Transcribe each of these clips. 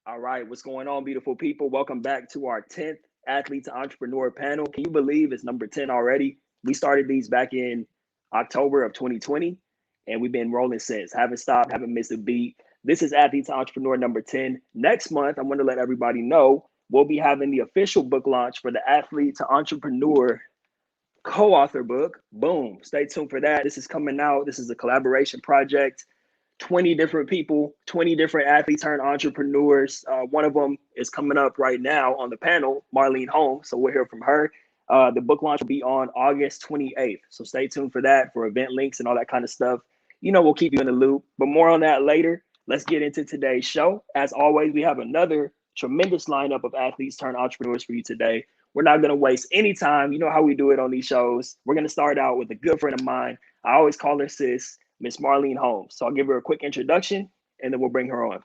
All right, what's going on, beautiful people? Welcome back to our 10th Athlete to Entrepreneur panel. Can you believe it's number 10 already? We started these back in October of 2020, and we've been rolling since. Haven't stopped, haven't missed a beat. This is Athlete to Entrepreneur number 10. Next month, I want to let everybody know we'll be having the official book launch for the Athlete to Entrepreneur co-author book. Boom, stay tuned for that. This is coming out. This is a collaboration project. 20 different people, 20 different athletes turned entrepreneurs. One of them is coming up right now on the panel, Marlene Holmes. So we'll hear from her. The book launch will be on August 28th. So stay tuned for that, for event links and all that kind of stuff. You know, we'll keep you in the loop, but more on that later. Let's get into today's show. As always, we have another tremendous lineup of athletes turned entrepreneurs for you today. We're not going to waste any time. You know how we do it on these shows. We're going to start out with a good friend of mine. I always call her sis, Miss Marlene Holmes. So I'll give her a quick introduction and then we'll bring her on.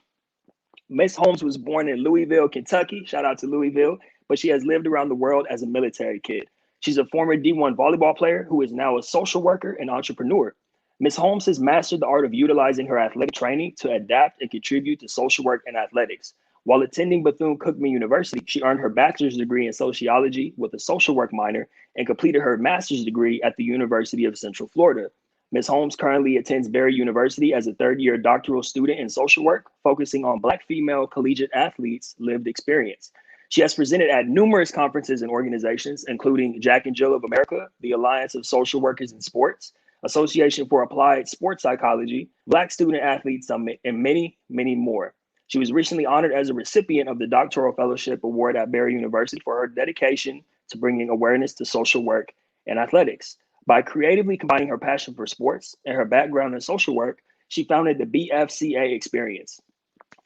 Miss Holmes was born in Louisville, Kentucky. Shout out to Louisville. But she has lived around the world as a military kid. She's a former D1 volleyball player who is now a social worker and entrepreneur. Miss Holmes has mastered the art of utilizing her athletic training to adapt and contribute to social work and athletics. While attending Bethune-Cookman University, she earned her bachelor's degree in sociology with a social work minor and completed her master's degree at the University of Central Florida. Ms. Holmes currently attends Barry University as a third-year doctoral student in social work, focusing on Black female collegiate athletes' lived experience. She has presented at numerous conferences and organizations, including Jack and Jill of America, the Alliance of Social Workers in Sports, Association for Applied Sports Psychology, Black Student Athletes Summit, and many, many more. She was recently honored as a recipient of the Doctoral Fellowship Award at Barry University for her dedication to bringing awareness to social work and athletics. By creatively combining her passion for sports and her background in social work, she founded the BFCA Experience.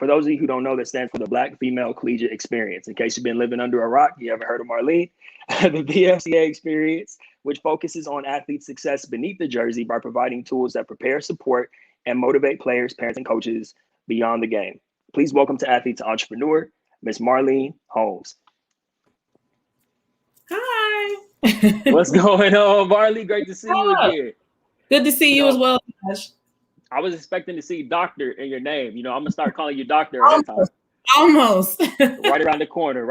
For those of you who don't know, that stands for the Black Female Collegiate Experience. In case you've been living under a rock, you haven't heard of Marlene, the BFCA Experience, which focuses on athlete success beneath the jersey by providing tools that prepare, support, and motivate players, parents, and coaches beyond the game. Please welcome to Athlete to Entrepreneur, Miss Marlene Holmes. Hi. What's going on, Marley? Great to see you again. Good to see you as well, Josh. I was expecting to see doctor in your name. You know, I'm going to start calling you doctor. Almost. Right around the corner.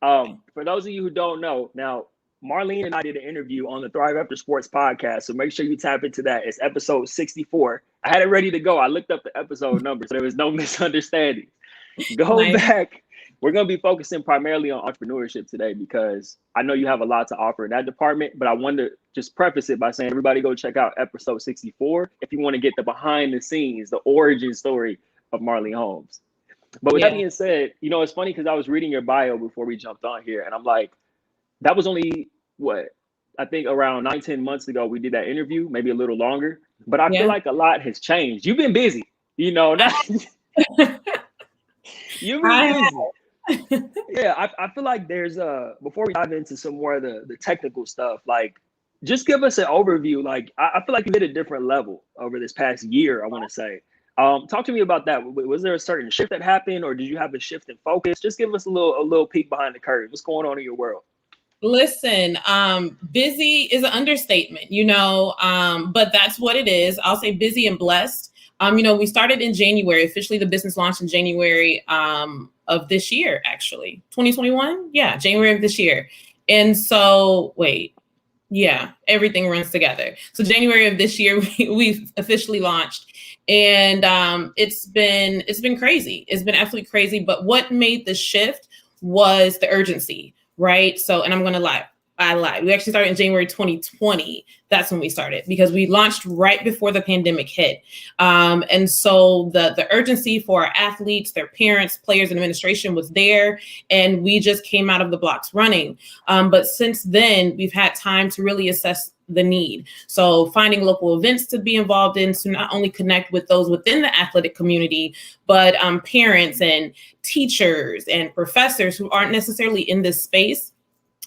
For those of you who don't know, now, Marlene and I did an interview on the Thrive After Sports podcast, so make sure you tap into that. It's episode 64. I had it ready to go. I looked up the episode number, so there was no misunderstanding. Go back. We're going to be focusing primarily on entrepreneurship today because I know you have a lot to offer in that department, but I wanted to just preface it by saying, everybody go check out episode 64 if you want to get the behind the scenes, the origin story of Marlene Holmes. But with that being said, you know, it's funny because I was reading your bio before we jumped on here, and I'm like, that was only, I think around 9-10 months ago we did that interview, maybe a little longer, but I feel like a lot has changed. You've been busy, you know. You've been busy. Yeah, I feel like there's before we dive into some more of the technical stuff, like just give us an overview. Like I feel like you hit a different level over this past year, I want to say. Talk to me about that. Was there a certain shift that happened, or did you have a shift in focus? Just give us a little peek behind the curtain. What's going on in your world? Listen, busy is an understatement, you know, but that's what it is. I'll say busy and blessed. You know, we started in January, officially the business launched in January of this year, actually. 2021? Yeah, January of this year. And so, everything runs together. So January of this year, we've officially launched. And it's been crazy. It's been absolutely crazy. But what made the shift was the urgency, right? So, and I'm going to lie. I lied. We actually started in January 2020. That's when we started because we launched right before the pandemic hit. And so the urgency for our athletes, their parents, players, and administration was there. And we just came out of the blocks running. But since then, we've had time to really assess the need. So finding local events to be involved in to not only connect with those within the athletic community, but parents and teachers and professors who aren't necessarily in this space.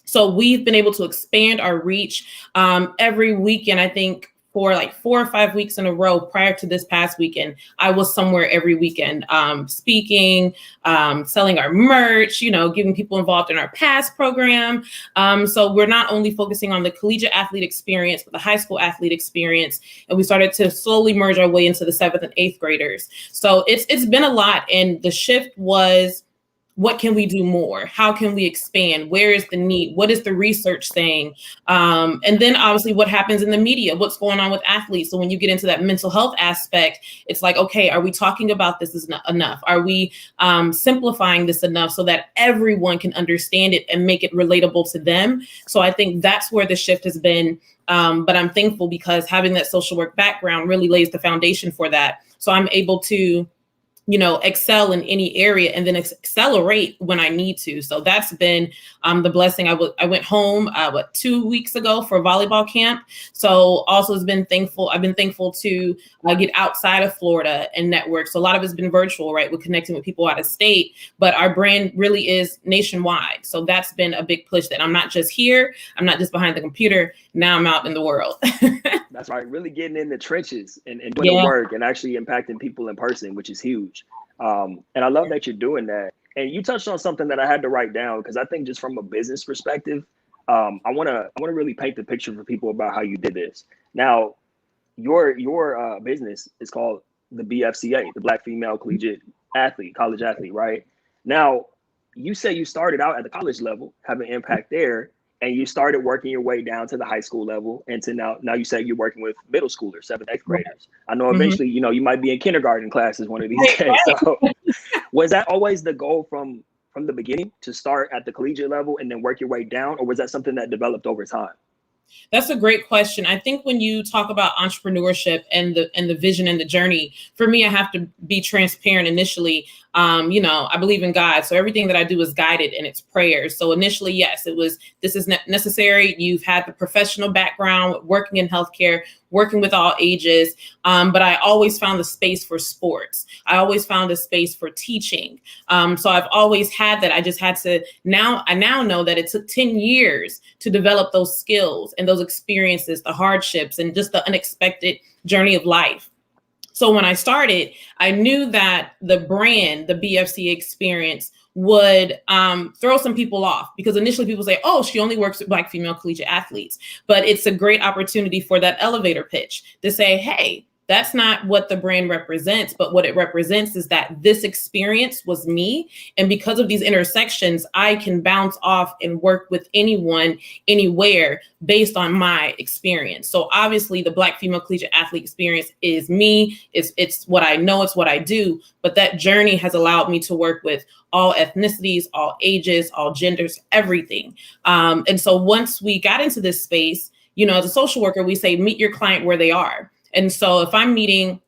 So we've been able to expand our reach every weekend. I think for like 4 or 5 weeks in a row prior to this past weekend. I was somewhere every weekend, speaking, selling our merch, giving people involved in our PASS program. So we're not only focusing on the collegiate athlete experience, but the high school athlete experience. And we started to slowly merge our way into the 7th and 8th graders. So it's been a lot. And the shift was, what can we do more? How can we expand? Where is the need? What is the research saying? And then obviously what happens in the media, what's going on with athletes. So when you get into that mental health aspect, it's like, okay, are we talking about this enough? Are we simplifying this enough so that everyone can understand it and make it relatable to them? So I think that's where the shift has been. But I'm thankful because having that social work background really lays the foundation for that. So I'm able to excel in any area and then accelerate when I need to. So that's been the blessing. I went home 2 weeks ago for volleyball camp. So also I've been thankful to get outside of Florida and network. So a lot of it's been virtual, right? We're connecting with people out of state, but our brand really is nationwide. So that's been a big push that I'm not just here. I'm not just behind the computer. Now I'm out in the world. That's right. Really getting in the trenches and doing the work and actually impacting people in person, which is huge. And I love that you're doing that. And you touched on something that I had to write down because I think just from a business perspective, I want to really paint the picture for people about how you did this. Now, your business is called the BFCA, the Black Female Collegiate Athlete, college athlete, right? Now, you say you started out at the college level, having impact there, and you started working your way down to the high school level, and to now you say you're working with middle schoolers, 7th, 8th graders. I know eventually, you might be in kindergarten classes one of these days. So was that always the goal from the beginning, to start at the collegiate level and then work your way down, or was that something that developed over time? That's a great question. I think when you talk about entrepreneurship and the vision and the journey, for me, I have to be transparent initially. I believe in God. So everything that I do is guided in its prayers. So initially, yes, this is necessary. You've had the professional background, working in healthcare, working with all ages. But I always found the space for sports. I always found a space for teaching. So I've always had that. I just had to I now know that it took 10 years to develop those skills and those experiences, the hardships, and just the unexpected journey of life. So when I started, I knew that the brand, the BFCA experience, would throw some people off, because initially people say, oh, she only works with Black female collegiate athletes. But it's a great opportunity for that elevator pitch to say, hey, that's not what the brand represents, but what it represents is that this experience was me. And because of these intersections, I can bounce off and work with anyone, anywhere, based on my experience. So obviously the Black female collegiate athlete experience is me. It's what I know, it's what I do. But that journey has allowed me to work with all ethnicities, all ages, all genders, everything. And so once we got into this space, as a social worker, we say, meet your client where they are. And so if I'm meeting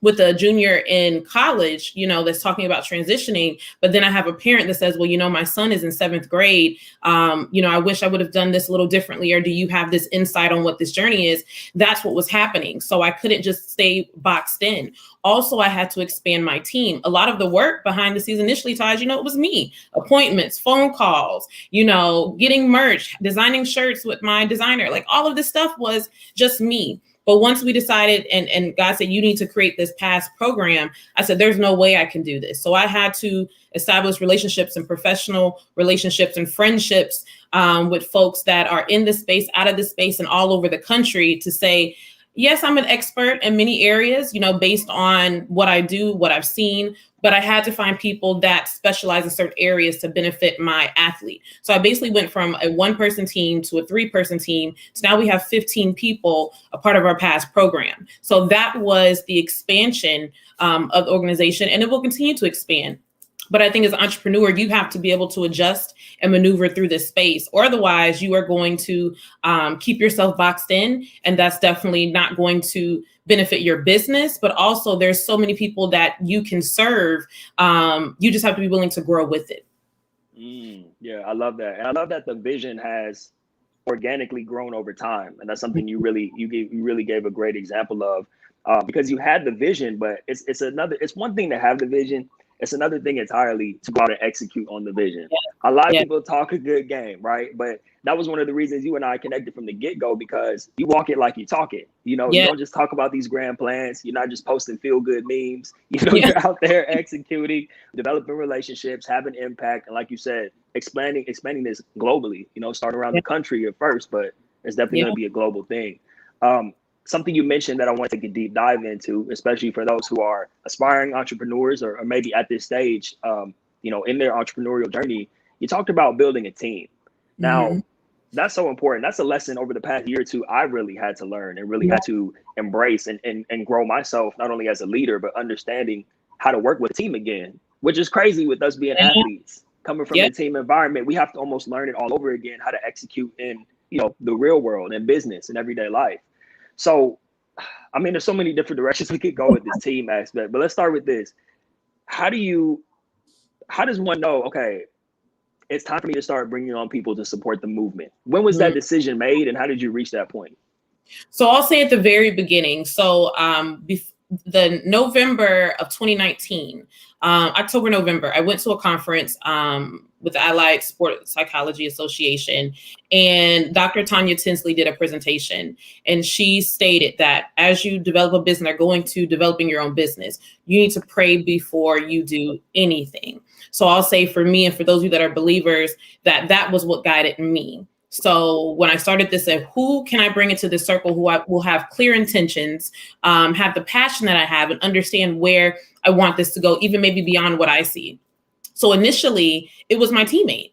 with a junior in college, that's talking about transitioning, but then I have a parent that says, well, my son is in 7th grade. I wish I would have done this a little differently. Or do you have this insight on what this journey is? That's what was happening. So I couldn't just stay boxed in. Also, I had to expand my team. A lot of the work behind the scenes initially, Taj, it was me. Appointments, phone calls, getting merch, designing shirts with my designer. Like all of this stuff was just me. But once we decided and God said, you need to create this PASS program, I said, there's no way I can do this. So I had to establish relationships and professional relationships and friendships with folks that are in this space, out of this space, and all over the country to say, yes, I'm an expert in many areas, based on what I do, what I've seen, but I had to find people that specialize in certain areas to benefit my athlete. So I basically went from a 1-person team to a 3-person team. So now we have 15 people, a part of our PASS program. So that was the expansion of the organization, and it will continue to expand. But I think as an entrepreneur, you have to be able to adjust and maneuver through this space, or otherwise you are going to keep yourself boxed in. And that's definitely not going to benefit your business. But also there's so many people that you can serve. You just have to be willing to grow with it. Yeah, I love that. And I love that the vision has organically grown over time. And that's something you really gave a great example of, because you had the vision, but it's one thing to have the vision. It's another thing entirely to go out and execute on the vision. A lot of people talk a good game, right? But that was one of the reasons you and I connected from the get-go, because you walk it like you talk it. You know, you don't just talk about these grand plans. You're not just posting feel-good memes. You know, you're out there executing, developing relationships, having impact. And like you said, expanding this globally, you know, start around the country at first, but it's definitely going to be a global thing. Something you mentioned that I want to take a deep dive into, especially for those who are aspiring entrepreneurs or maybe at this stage, you know, in their entrepreneurial journey, you talked about building a team. Now, that's so important. That's a lesson over the past year or two I really had to learn and really had to embrace and grow myself, not only as a leader, but understanding how to work with a team again, which is crazy with us being athletes. Coming from a team environment, we have to almost learn it all over again, how to execute in, you know, the real world and business and everyday life. So, I mean, there's so many different directions we could go with this team aspect, but let's start with this. How does one know, okay, it's time for me to start bringing on people to support the movement? When was that decision made, and how did you reach that point? So I'll say at the very beginning. So the November of 2019, October, November, I went to a conference with the Allied Sport Psychology Association, and Dr. Tanya Tinsley did a presentation, and she stated that as you develop a business, or going to developing your own business, you need to pray before you do anything. So I'll say for me, and for those of you that are believers, that was what guided me. So when I started this, who can I bring into this circle who I will have clear intentions, have the passion that I have, and understand where I want this to go, even maybe beyond what I see. So initially, it was my teammate,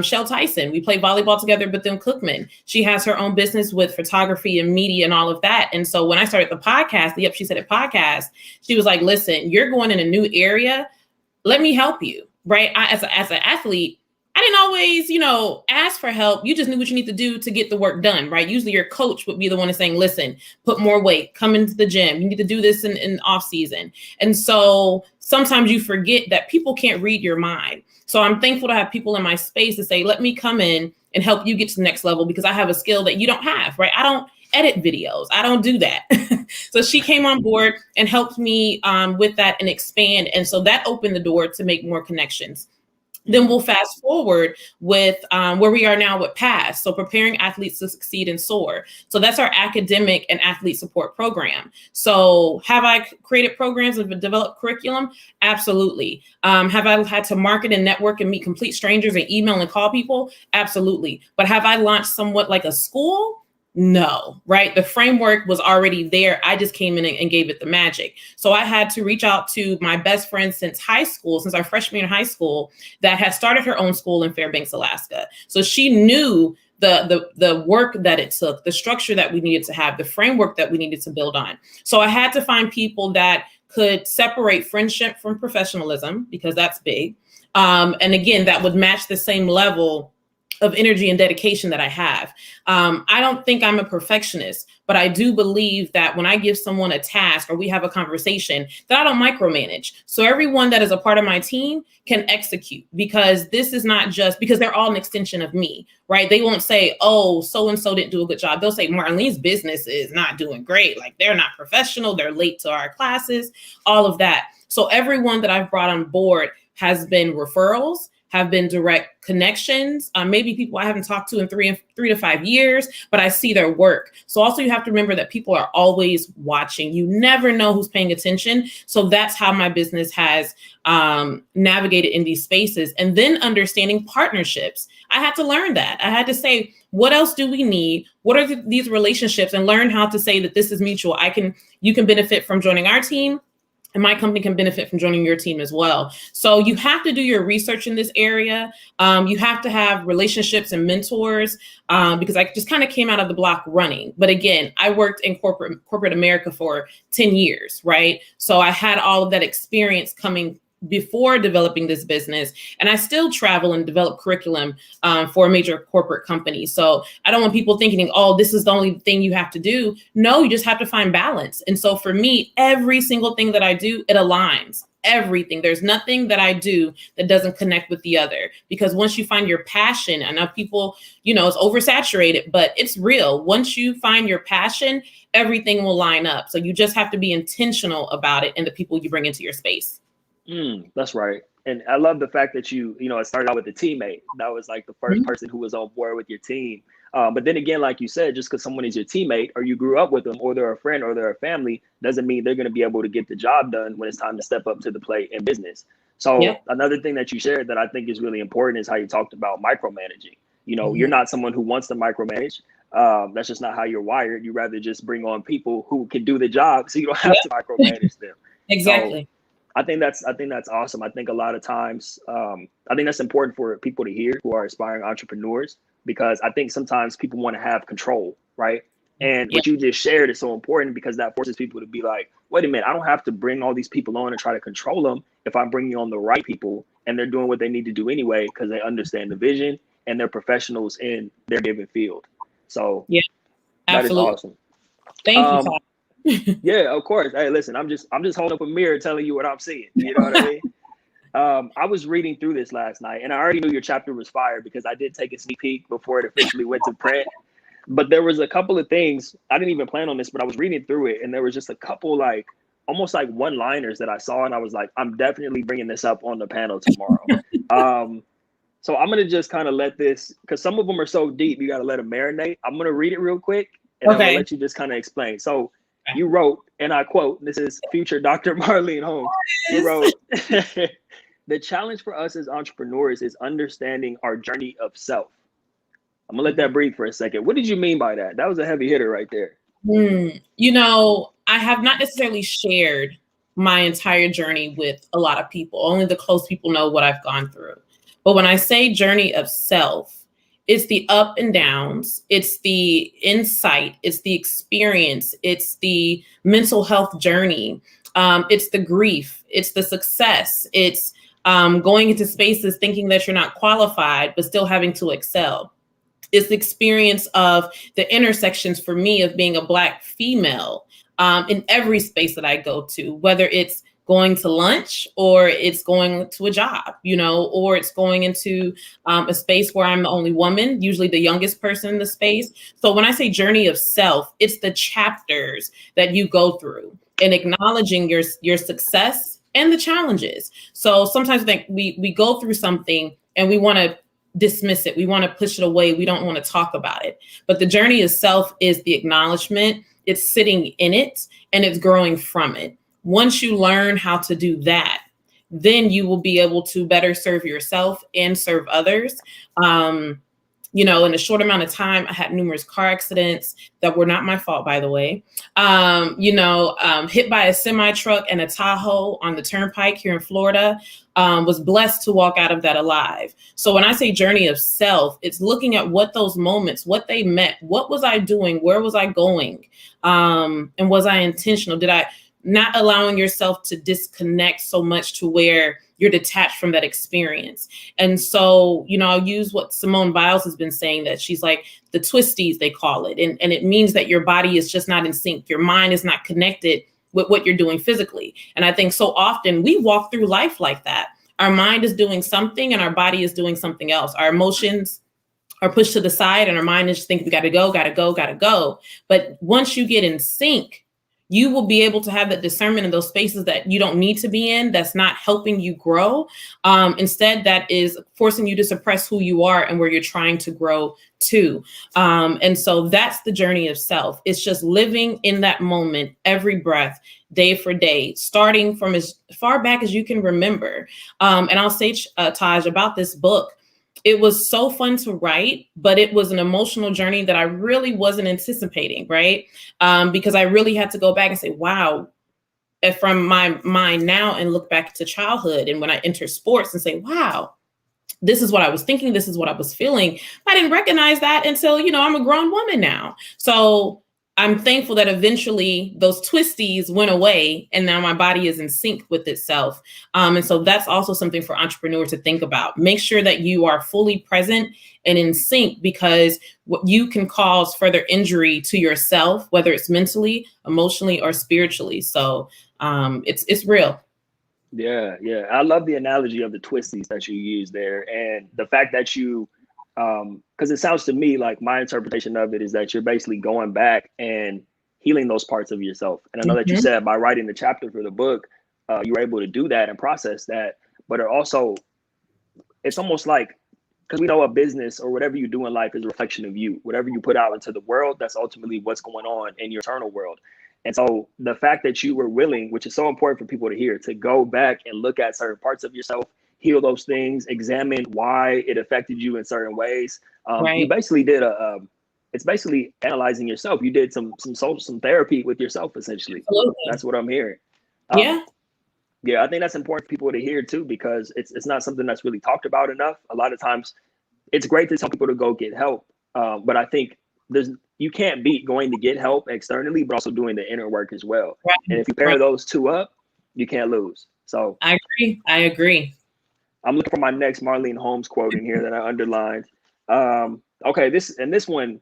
Shell Tyson. We played volleyball together, but then Cookman. She has her own business with photography and media and all of that. And so when I started the podcast, the Yep, She Said It podcast, she was like, listen, you're going in a new area. Let me help you, right? As an athlete, I didn't always, you know, ask for help. You just knew what you need to do to get the work done, right? Usually your coach would be the one saying, listen, put more weight, come into the gym. You need to do this in off season. And so sometimes you forget that people can't read your mind. So I'm thankful to have people in my space to say, let me come in and help you get to the next level, because I have a skill that you don't have, right? I don't edit videos. I don't do that. So she came on board and helped me with that and expand. And so that opened the door to make more connections. Then we'll fast forward with where we are now with PASS. So preparing athletes to succeed and soar. So that's our academic and athlete support program. So have I created programs and developed curriculum? Absolutely. Have I had to market and network and meet complete strangers and email and call people? Absolutely. But have I launched somewhat like a school? No, right? The framework was already there. I just came in and gave it the magic. So I had to reach out to my best friend since high school, since our freshman year in high school, that had started her own school in Fairbanks, Alaska. So she knew the work that it took, the structure that we needed to have, the framework that we needed to build on. So I had to find people that could separate friendship from professionalism, because that's big. And again, that would match the same level of energy and dedication that I have. I don't think I'm a perfectionist, but I do believe that when I give someone a task or we have a conversation, that I don't micromanage. So everyone that is a part of my team can execute, because this is not just because they're all an extension of me, right? They won't say, oh, so-and-so didn't do a good job. They'll say Marlene's business is not doing great. Like, they're not professional. They're late to our classes, all of that. So everyone that I've brought on board has been referrals, have been direct connections, maybe people I haven't talked to in 3 to 5 years, but I see their work. So also you have to remember that people are always watching. You never know who's paying attention. So that's how my business has navigated in these spaces. And then understanding partnerships. I had to learn that. I had to say, what else do we need? What are these relationships? And learn how to say that this is mutual. You can benefit from joining our team, and my company can benefit from joining your team as well. So you have to do your research in this area. You have to have relationships and mentors, because I just kind of came out of the block running. But again, I worked in corporate America for 10 years, right? So I had all of that experience coming before developing this business, and I still travel and develop curriculum for a major corporate company. So I don't want people thinking, oh, this is the only thing you have to do. No, you just have to find balance. And so for me, every single thing that I do, it aligns. Everything. There's nothing that I do that doesn't connect with the other, because once you find your passion, I know people, it's oversaturated, but it's real. Once you find your passion, everything will line up. So you just have to be intentional about it and the people you bring into your space. That's right. And I love the fact that it started out with a teammate. That was like the first person who was on board with your team. But then again, like you said, just because someone is your teammate or you grew up with them or they're a friend or they're a family doesn't mean they're going to be able to get the job done when it's time to step up to the plate in business. So another thing that you shared that I think is really important is how you talked about micromanaging. You're not someone who wants to micromanage. That's just not how you're wired. You rather just bring on people who can do the job so you don't have to micromanage them. Exactly. So, I think that's awesome. I think a lot of times, I think that's important for people to hear who are aspiring entrepreneurs, because I think sometimes people want to have control, right? And what you just shared is so important because that forces people to be like, wait a minute, I don't have to bring all these people on and try to control them if I'm bringing on the right people and they're doing what they need to do anyway because they understand the vision and they're professionals in their given field. So that is awesome. Thank you, Todd. Yeah, of course. Hey, listen, I'm just holding up a mirror telling you what I'm seeing. You know what I mean? I was reading through this last night and I already knew your chapter was fire because I did take a sneak peek before it officially went to print. But there was a couple of things, I didn't even plan on this, but I was reading through it and there was just a couple almost like one-liners that I saw and I was like, I'm definitely bringing this up on the panel tomorrow. So I'm going to just kind of let this, because some of them are so deep, you got to let them marinate. I'm going to read it real quick and I'm going to let you just kind of explain. So you wrote, and I quote, this is future Dr. Marlene Holmes. You wrote, the challenge for us as entrepreneurs is understanding our journey of self. I'm gonna let that breathe for a second. What did you mean by that? That was a heavy hitter right there. I have not necessarily shared my entire journey with a lot of people. Only the close people know what I've gone through. But when I say journey of self, it's the up and downs, it's the insight, it's the experience, it's the mental health journey, it's the grief, it's the success, it's going into spaces thinking that you're not qualified, but still having to excel. It's the experience of the intersections for me of being a Black female in every space that I go to, whether it's going to lunch or it's going to a job, or it's going into a space where I'm the only woman, usually the youngest person in the space. So when I say journey of self, it's the chapters that you go through and acknowledging your success and the challenges. So sometimes I think we go through something and we want to dismiss it. We want to push it away. We don't want to talk about it. But the journey of self is the acknowledgement. It's sitting in it and it's growing from it. Once you learn how to do that, then you will be able to better serve yourself and serve others. In a short amount of time, I had numerous car accidents that were not my fault, by the way. Hit by a semi truck and a Tahoe on the turnpike here in Florida. Was blessed to walk out of that alive. So when I say journey of self, it's looking at what those moments, what they meant, what was I doing, where was I going, and was I intentional? Did I not allowing yourself to disconnect so much to where you're detached from that experience? And so, I'll use what Simone Biles has been saying, that she's like the twisties, they call it. And it means that your body is just not in sync. Your mind is not connected with what you're doing physically. And I think so often we walk through life like that. Our mind is doing something and our body is doing something else. Our emotions are pushed to the side and our mind is thinking, we gotta go. But once you get in sync, you will be able to have that discernment in those spaces that you don't need to be in, that's not helping you grow. Instead, that is forcing you to suppress who you are and where you're trying to grow to. And so that's the journey of self. It's just living in that moment, every breath, day for day, starting from as far back as you can remember. And I'll say, Taj, about this book, it was so fun to write, but it was an emotional journey that I really wasn't anticipating, right? Because I really had to go back and say, wow, from my mind now and look back to childhood and when I enter sports and say, wow, this is what I was thinking, this is what I was feeling. I didn't recognize that until, I'm a grown woman now. So I'm thankful that eventually those twisties went away and now my body is in sync with itself. And so that's also something for entrepreneurs to think about. Make sure that you are fully present and in sync, because what you can cause further injury to yourself, whether it's mentally, emotionally, or spiritually. So it's real. Yeah. I love the analogy of the twisties that you use there. And the fact that you, because it sounds to me like my interpretation of it is that you're basically going back and healing those parts of yourself. And I know that you said by writing the chapter for the book, you were able to do that and process that. But it's almost like, because we know a business or whatever you do in life is a reflection of you. Whatever you put out into the world, that's ultimately what's going on in your internal world. And so the fact that you were willing, which is so important for people to hear, to go back and look at certain parts of yourself, heal those things, examine why it affected you in certain ways. You basically did it's basically analyzing yourself. You did some therapy with yourself, essentially. Absolutely. That's what I'm hearing. Yeah, I think that's important for people to hear too, because it's not something that's really talked about enough. A lot of times it's great to tell people to go get help. But I think you can't beat going to get help externally, but also doing the inner work as well. Right. And if you pair those two up, you can't lose. So I agree. I'm looking for my next Marlene Holmes quote in here that I underlined. Okay, this one,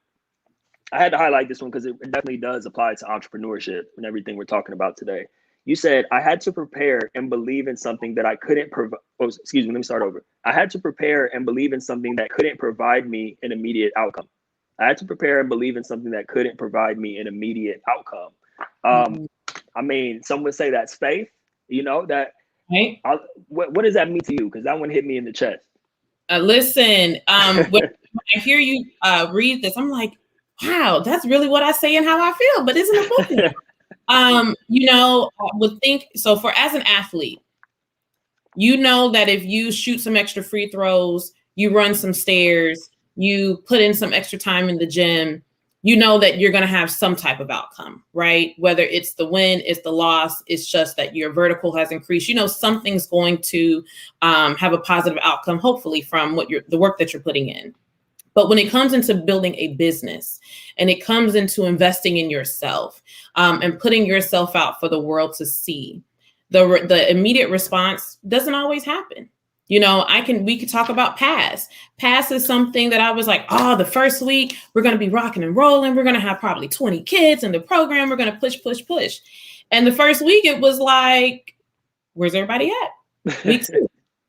I had to highlight this one because it definitely does apply to entrepreneurship and everything we're talking about today. You said, I had to prepare and believe in something that I couldn't provide. Oh, excuse me, let me start over. I had to prepare and believe in something that couldn't provide me an immediate outcome. I had to prepare and believe in something that couldn't provide me an immediate outcome. I mean, some would say that's faith, that. Right. What does that mean to you? Because that one hit me in the chest. Listen, when I hear you read this, I'm like, wow, that's really what I say and how I feel, but isn't it book? I would think so. As an athlete, that if you shoot some extra free throws, you run some stairs, you put in some extra time in the gym, that you're going to have some type of outcome, right? Whether it's the win, it's the loss, it's just that your vertical has increased. Something's going to have a positive outcome, hopefully, from the work that you're putting in. But when it comes into building a business and it comes into investing in yourself and putting yourself out for the world to see, the immediate response doesn't always happen. We could talk about pass. Pass is something that I was like, the first week we're going to be rocking and rolling. We're going to have probably 20 kids in the program. We're going to push. And the first week it was like, where's everybody at? Week 2.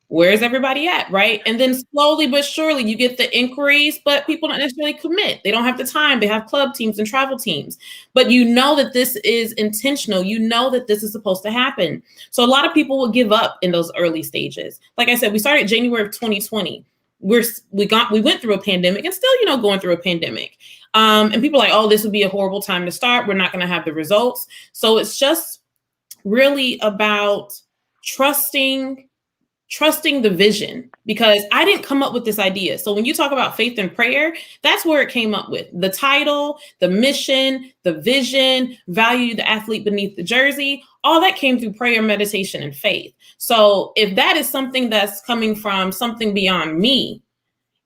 Where's everybody at, right? And then slowly but surely you get the inquiries, but people don't necessarily commit. They don't have the time. They have club teams and travel teams. But that this is intentional. That this is supposed to happen. So a lot of people will give up in those early stages. Like I said, we started January of 2020. We went through a pandemic and still, going through a pandemic. And people are like, this would be a horrible time to start. We're not going to have the results. So it's just really about trusting the vision, because I didn't come up with this idea. So when you talk about faith and prayer, that's where it came up with. The title, the mission, the vision, value the athlete beneath the jersey, all that came through prayer, meditation, and faith. So if that is something that's coming from something beyond me,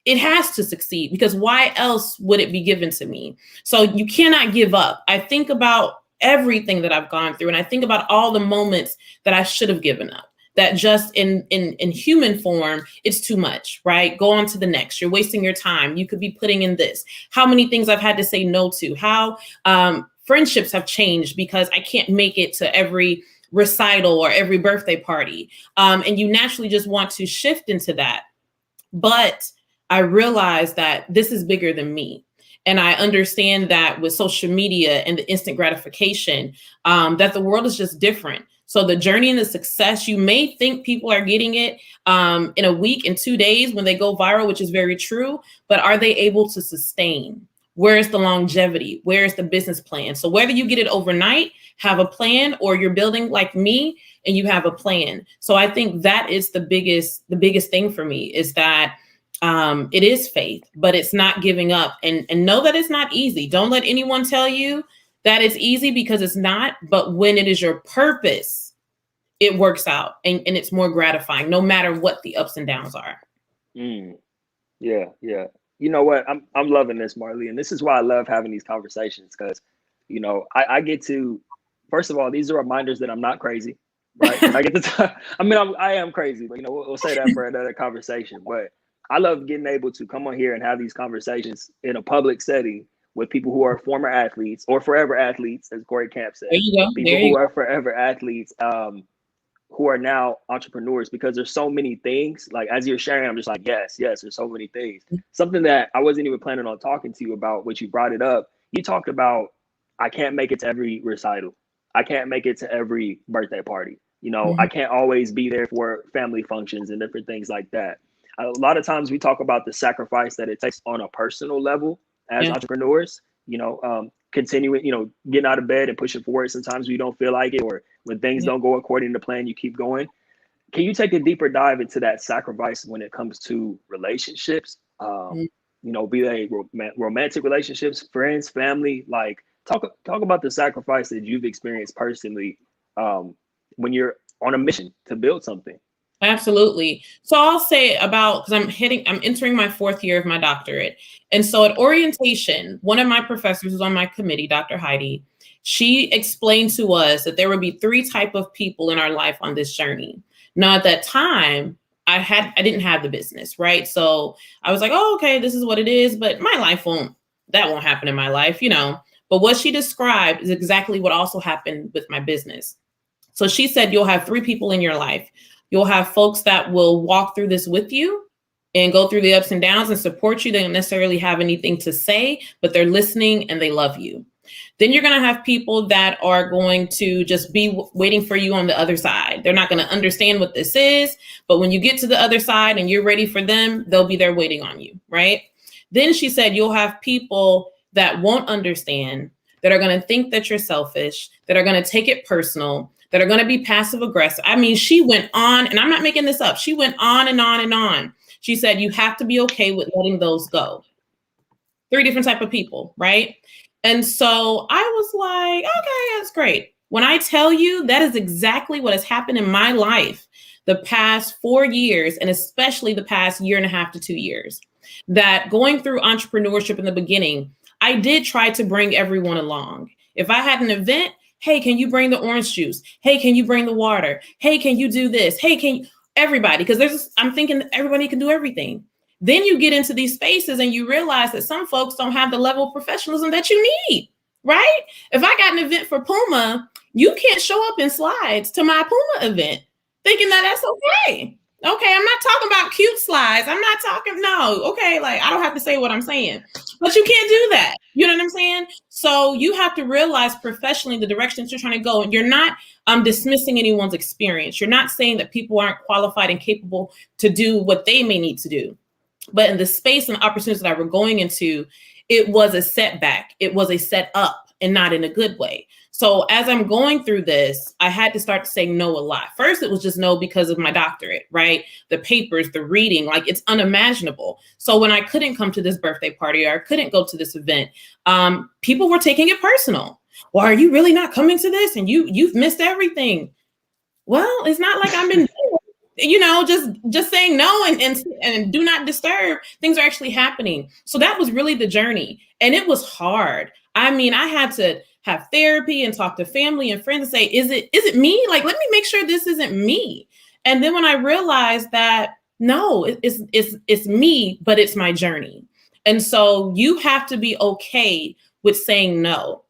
it has to succeed, because why else would it be given to me? So you cannot give up. I think about everything that I've gone through, and I think about all the moments that I should have given up. That just in human form, it's too much, right? Go on to the next. You're wasting your time. You could be putting in this. How many things I've had to say no to? How friendships have changed because I can't make it to every recital or every birthday party. And you naturally just want to shift into that. But I realize that this is bigger than me. And I understand that with social media and the instant gratification, that the world is just different. So the journey and the success, you may think people are getting it in a week, in 2 days when they go viral, which is very true. But are they able to sustain? Where is the longevity? Where is the business plan? So whether you get it overnight, have a plan, or you're building like me and you have a plan. So I think that is the biggest thing for me, is that it is faith, but it's not giving up, and know that it's not easy. Don't let anyone tell you that it's easy, because it's not. But when it is your purpose, it works out, and it's more gratifying, no matter what the ups and downs are. Yeah. You know what? I'm loving this, Marlene. And this is why I love having these conversations, because, I get to, first of all, these are reminders that I'm not crazy, right? I get to, I am crazy, but we'll say that for another conversation. But I love getting able to come on here and have these conversations in a public setting with people who are former athletes or forever athletes, as Cory Camp said. There you go. People who are forever athletes, who are now entrepreneurs, because there's so many things. Like, as you're sharing, I'm just like, yes, there's so many things. Something that I wasn't even planning on talking to you about, which you brought it up. You talked about, I can't make it to every recital. I can't make it to every birthday party. You know, I can't always be there for family functions and different things like that. A lot of times we talk about the sacrifice that it takes on a personal level as entrepreneurs, you know, continuing, you know, getting out of bed and pushing forward. Sometimes we don't feel like it, or when things don't go according to plan, you keep going. Can you take a deeper dive into that sacrifice when it comes to relationships? You know, be they romantic relationships, friends, family. Like, talk about the sacrifice that you've experienced personally when you're on a mission to build something. Absolutely. So I'll say about, because I'm entering my 4th year of my doctorate. And so at orientation, one of my professors who's on my committee, Dr. Heidi, she explained to us that there would be 3 types of people in our life on this journey. Now at that time, I didn't have the business, right? So I was like, oh, okay, this is what it is, but my life won't happen in my life, you know. But what she described is exactly what also happened with my business. So she said, you'll have 3 people in your life. You'll have folks that will walk through this with you and go through the ups and downs and support you. They don't necessarily have anything to say, but they're listening and they love you. Then you're going to have people that are going to just be waiting for you on the other side. They're not going to understand what this is, but when you get to the other side and you're ready for them, they'll be there waiting on you, right? Then she said, you'll have people that won't understand, that are going to think that you're selfish, that are going to take it personal, that are going to be passive aggressive. I mean, she went on, and I'm not making this up. She went on and on and on. She said, you have to be okay with letting those go. 3 different types of people, right? And so I was like, okay, that's great. When I tell you, that is exactly what has happened in my life the past 4 years, and especially the past 1.5 to 2 years, that going through entrepreneurship in the beginning, I did try to bring everyone along. If I had an event, hey, can you bring the orange juice? Hey, can you bring the water? Hey, can you do this? Hey, can you, everybody, because I'm thinking everybody can do everything. Then you get into these spaces and you realize that some folks don't have the level of professionalism that you need, right? If I got an event for Puma, you can't show up in slides to my Puma event thinking that that's okay. Okay, I'm not talking about cute slides. I'm not talking, no, okay, like I don't have to say what I'm saying, but you can't do that. You know what I'm saying? So you have to realize professionally the direction that you're trying to go, and you're not dismissing anyone's experience. You're not saying that people aren't qualified and capable to do what they may need to do. But in the space and opportunities that I were going into, it was a setback. It was a set up, and not in a good way. So as I'm going through this, I had to start to say no a lot. First, it was just no because of my doctorate, right? The papers, the reading, like it's unimaginable. So when I couldn't come to this birthday party or I couldn't go to this event, people were taking it personal. Well, are you really not coming to this? And you've missed everything. Well, it's not like I've been, you know, just saying no and do not disturb. Things are actually happening. So that was really the journey. And it was hard. I mean, I had to have therapy and talk to family and friends and say, is it me? Like, let me make sure this isn't me. And then when I realized that, no, it's me, but it's my journey. And so you have to be okay with saying no.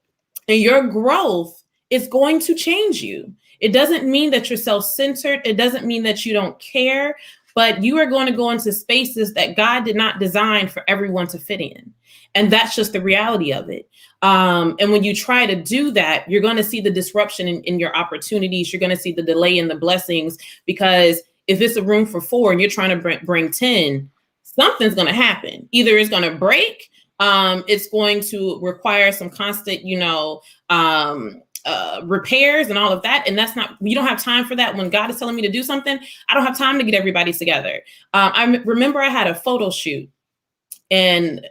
And your growth is going to change you. It doesn't mean that you're self-centered. It doesn't mean that you don't care, but you are going to go into spaces that God did not design for everyone to fit in. And that's just the reality of it. And when you try to do that, you're going to see the disruption in your opportunities. You're going to see the delay in the blessings, because if it's a room for 4 and you're trying to bring 10, something's going to happen. Either it's going to break. It's going to require some constant, repairs and all of that. And that's not, you don't have time for that. When God is telling me to do something, I don't have time to get everybody together. I remember I had a photo shoot and,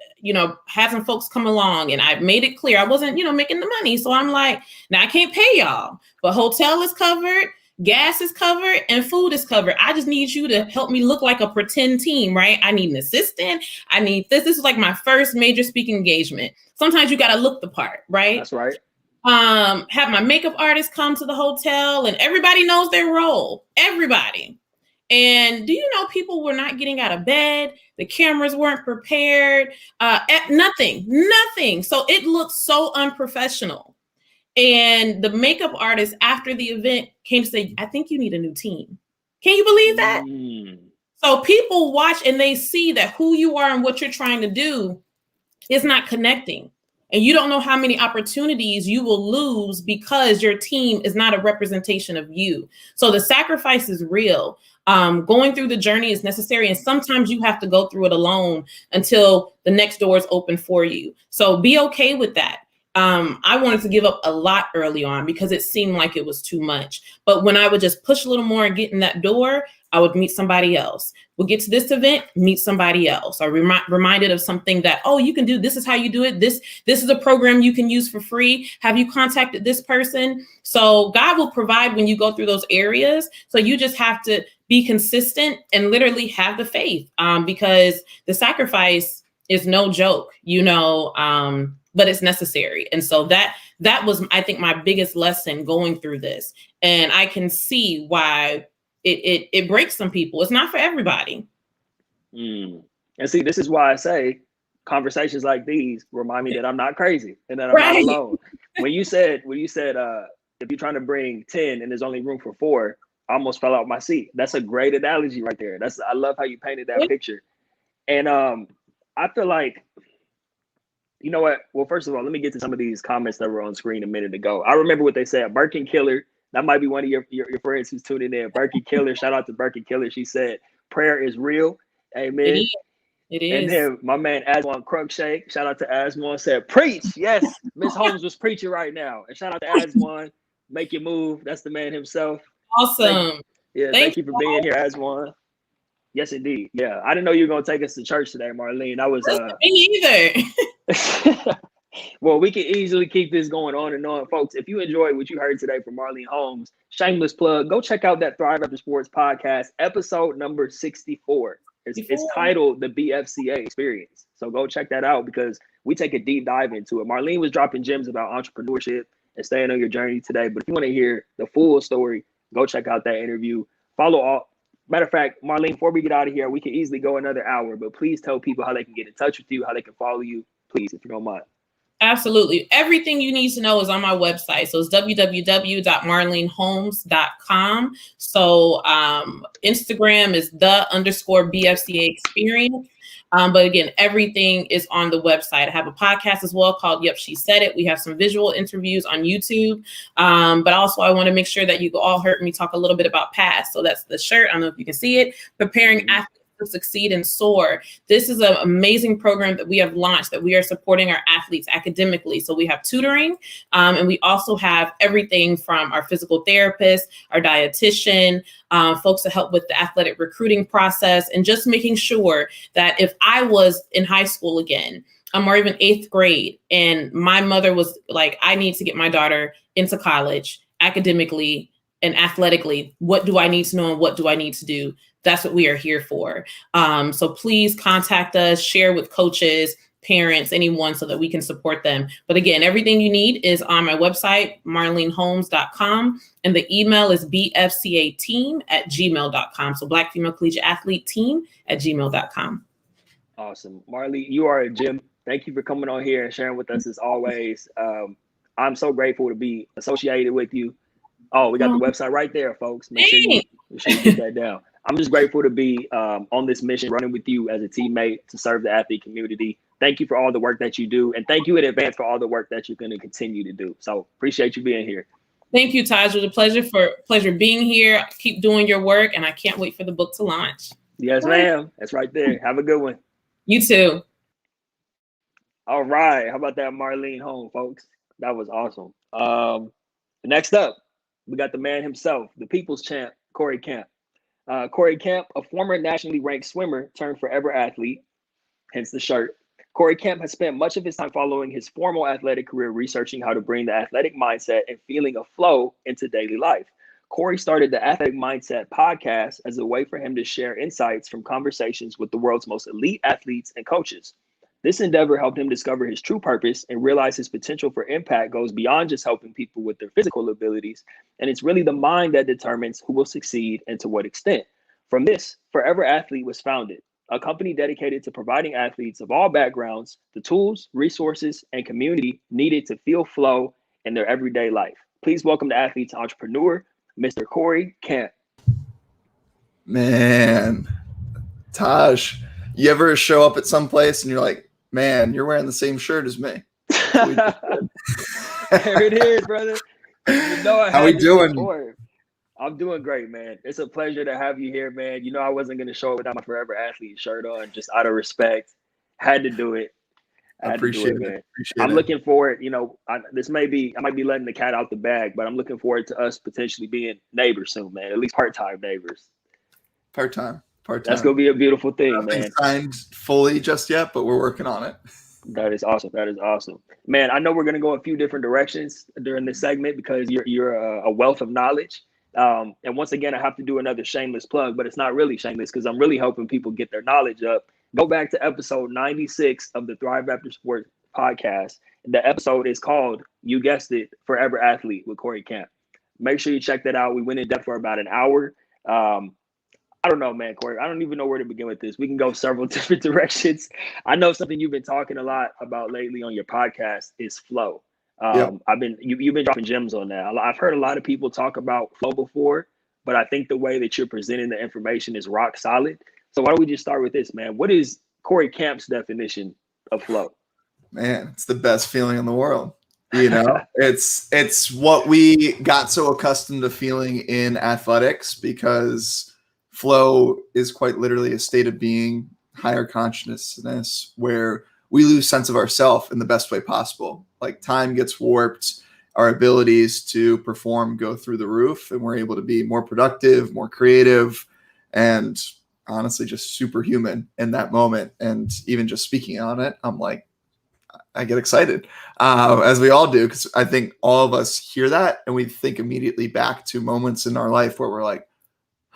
having folks come along, and I made it clear I wasn't, making the money. So I'm like, now I can't pay y'all, but hotel is covered, gas is covered, and food is covered. I just need you to help me look like a pretend team, right? I need an assistant. I need this. This is like my first major speaking engagement. Sometimes you got to look the part, right? That's right. Have my makeup artist come to the hotel, and everybody knows their role. Everybody. And do you know people were not getting out of bed? The cameras weren't prepared. Nothing. So it looked so unprofessional. And the makeup artist after the event came to say, I think you need a new team. Can you believe that? So people watch and they see that who you are and what you're trying to do is not connecting. And you don't know how many opportunities you will lose because your team is not a representation of you. So the sacrifice is real. Going through the journey is necessary. And sometimes you have to go through it alone until the next door is open for you. So be okay with that. I wanted to give up a lot early on because it seemed like it was too much. But when I would just push a little more and get in that door, I would meet somebody else. We'll get to this event, meet somebody else. Or reminded of something that, oh, you can do, this is how you do it. This is a program you can use for free. Have you contacted this person? So God will provide when you go through those areas. So you just have to be consistent and literally have the faith, because the sacrifice is no joke, but it's necessary. And so that was, I think, my biggest lesson going through this. And I can see why it breaks some people. It's not for everybody. And see, this is why I say conversations like these remind me that I'm not crazy and that I'm Right. not alone. When you said if you're trying to bring 10 and there's only room for 4, I almost fell out my seat. That's a great analogy right there. I love how you painted that picture. And I feel like, you know what? Well, first of all, let me get to some of these comments that were on screen a minute ago. I remember what they said. Birkin Killer, that might be one of your friends who's tuning in. Birkin Killer, shout out to Birkin Killer. She said, prayer is real. Amen. It is. And then my man Aswan Crunkshake, shout out to Aswan, said, preach. Yes, Miss Holmes was preaching right now. And shout out to Aswan, make your move. That's the man himself. Awesome. Thank you for being here, Aswan. Yes, indeed. Yeah, I didn't know you were going to take us to church today, Marlene. I was me either. Well, we can easily keep this going on and on. Folks, if you enjoyed what you heard today from Marlene Holmes, shameless plug, go check out that Thrive After Sports podcast, episode number 64. It's titled The BFCA Experience. So go check that out because we take a deep dive into it. Marlene was dropping gems about entrepreneurship and staying on your journey today. But if you want to hear the full story, go check out that interview. Follow all. Matter of fact, Marlene, before we get out of here, we can easily go another hour, but please tell people how they can get in touch with you, how they can follow you, please, if you don't mind. Absolutely. Everything you need to know is on my website. So it's www.marleneholmes.com. So Instagram is _BFCA experience. But again, everything is on the website. I have a podcast as well called Yep, She Said It. We have some visual interviews on YouTube. But also I want to make sure that you all heard me talk a little bit about PASS. So that's the shirt. I don't know if you can see it. Preparing athletes to succeed and soar. This is an amazing program that we have launched that we are supporting our athletes academically. So we have tutoring, and we also have everything from our physical therapist, our dietitian, folks to help with the athletic recruiting process, and just making sure that if I was in high school again, or even 8th grade, and my mother was like, I need to get my daughter into college academically and athletically, what do I need to know and what do I need to do? That's what we are here for. So please contact us, share with coaches, parents, anyone, so that we can support them. But again, everything you need is on my website, marleneholmes.com. And the email is bfcateam@gmail.com. So Black Female Collegiate Athlete Team @gmail.com. Awesome. Marlene, you are a gem. Thank you for coming on here and sharing with us as always. I'm so grateful to be associated with you. Oh, we got the website right there, folks. Make sure you get that down. I'm just grateful to be on this mission, running with you as a teammate to serve the athlete community. Thank you for all the work that you do. And thank you in advance for all the work that you're going to continue to do. So appreciate you being here. Thank you, Taj. It was a pleasure being here. Keep doing your work. And I can't wait for the book to launch. Yes, ma'am. That's right there. Have a good one. You too. All right. How about that, Marlene Holmes, folks? That was awesome. Next up, we got the man himself, the people's champ, Cory Camp. Cory Camp, a former nationally ranked swimmer turned forever athlete, hence the shirt. Cory Camp has spent much of his time following his formal athletic career researching how to bring the athletic mindset and feeling of flow into daily life. Cory started the Athletic Mindset podcast as a way for him to share insights from conversations with the world's most elite athletes and coaches. This endeavor helped him discover his true purpose and realize his potential for impact goes beyond just helping people with their physical abilities. And it's really the mind that determines who will succeed and to what extent. From this, Forever Athlete was founded, a company dedicated to providing athletes of all backgrounds the tools, resources, and community needed to feel flow in their everyday life. Please welcome the Athlete's Entrepreneur, Mr. Cory Camp. Man, Taj, you ever show up at some place and you're like, man, you're wearing the same shirt as me? There it is, brother. You know I How we had you doing? before. I'm doing great, man. It's a pleasure to have you here, man. You know I wasn't gonna show up without my Forever Athlete shirt on, just out of respect. Had to do it. I had to do Appreciate it, it. man. Appreciate I'm it. looking forward. You know, I might be letting the cat out the bag, but I'm looking forward to us potentially being neighbors soon, man. At least part-time neighbors. Part-time. That's gonna be a beautiful thing, Nothing man. signed fully just yet, but we're working on it. That is awesome. That is awesome, man. I know we're gonna go a few different directions during this segment because you're a wealth of knowledge. And once again, I have to do another shameless plug, but it's not really shameless because I'm really helping people get their knowledge up. Go back to episode 96 of the Thrive After Sports podcast. The episode is called, you guessed it, Forever Athlete with Cory Camp. Make sure you check that out. We went in depth for about an hour. I don't know, man, Cory. I don't even know where to begin with this. We can go several different directions. I know something you've been talking a lot about lately on your podcast is flow. Yep. You've been dropping gems on that. I've heard a lot of people talk about flow before, but I think the way that you're presenting the information is rock solid. So why don't we just start with this, man? What is Cory Camp's definition of flow? Man, it's the best feeling in the world. You know, it's what we got so accustomed to feeling in athletics, because flow is quite literally a state of being, higher consciousness, where we lose sense of ourself in the best way possible. Like time gets warped, our abilities to perform go through the roof, and we're able to be more productive, more creative, and honestly just superhuman in that moment. And even just speaking on it, I'm like, I get excited, as we all do, because I think all of us hear that and we think immediately back to moments in our life where we're like,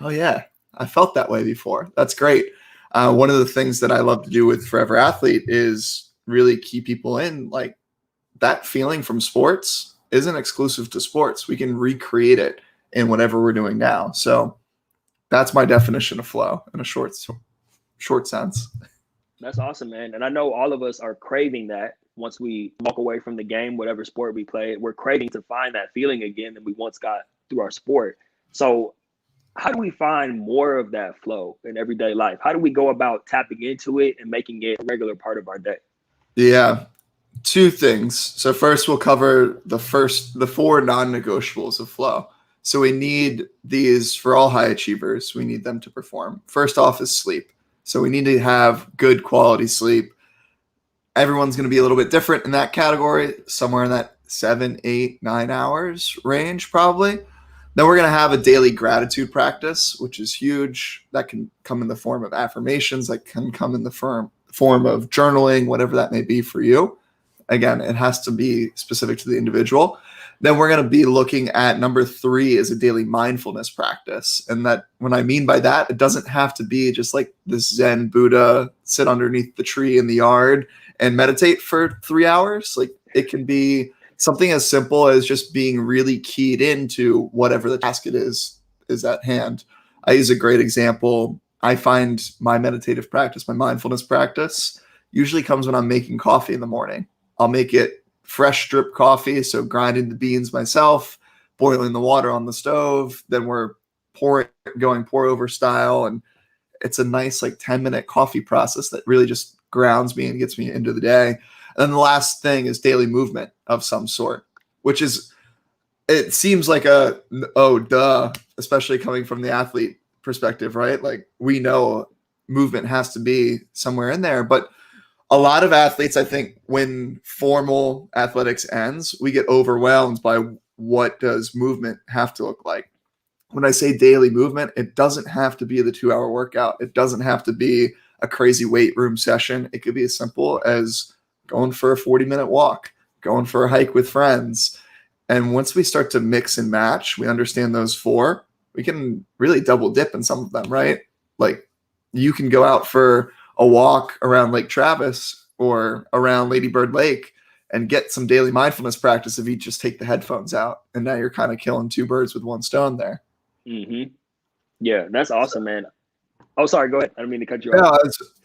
oh yeah, I felt that way before. That's great. One of the things that I love to do with Forever Athlete is really keep people in, like, that feeling from sports isn't exclusive to sports. We can recreate it in whatever we're doing now. So that's my definition of flow in a short sense. That's awesome, man. And I know all of us are craving that once we walk away from the game, whatever sport we play. We're craving to find that feeling again that we once got through our sport. So how do we find more of that flow in everyday life? How do we go about tapping into it and making it a regular part of our day? Yeah, two things. So first, we'll cover the four non-negotiables of flow. So we need these for all high achievers. We need them to perform. First off is sleep. So we need to have good quality sleep. Everyone's going to be a little bit different in that category, somewhere in that 7, 8, 9 hours range, probably. Then we're going to have a daily gratitude practice, which is huge. That can come in the form of affirmations. That can come in the form of journaling, whatever that may be for you. Again, it has to be specific to the individual. Then we're going to be looking at number 3 is a daily mindfulness practice. And that, when I mean by that, it doesn't have to be just like this Zen Buddha, sit underneath the tree in the yard and meditate for 3 hours. Like, it can be something as simple as just being really keyed into whatever the task it is at hand. I use a great example. I find my meditative practice, my mindfulness practice, usually comes when I'm making coffee in the morning. I'll make it fresh drip coffee, so grinding the beans myself, boiling the water on the stove, then we're going pour over style, and it's a nice 10-minute coffee process that really just grounds me and gets me into the day. And then the last thing is daily movement of some sort, which is, it seems like especially coming from the athlete perspective, right? Like, we know movement has to be somewhere in there, but a lot of athletes, I think, when formal athletics ends, we get overwhelmed by what does movement have to look like. When I say daily movement, it doesn't have to be the 2-hour workout. It doesn't have to be a crazy weight room session. It could be as simple as going for a 40-minute walk, going for a hike with friends. And once we start to mix and match, we understand those 4, we can really double dip in some of them, right? Like, you can go out for a walk around Lake Travis or around Lady Bird Lake and get some daily mindfulness practice if you just take the headphones out. And now you're kind of killing 2 birds with 1 stone there. Mm-hmm. Yeah, that's awesome, man. Oh, sorry, go ahead. I don't mean to cut you off.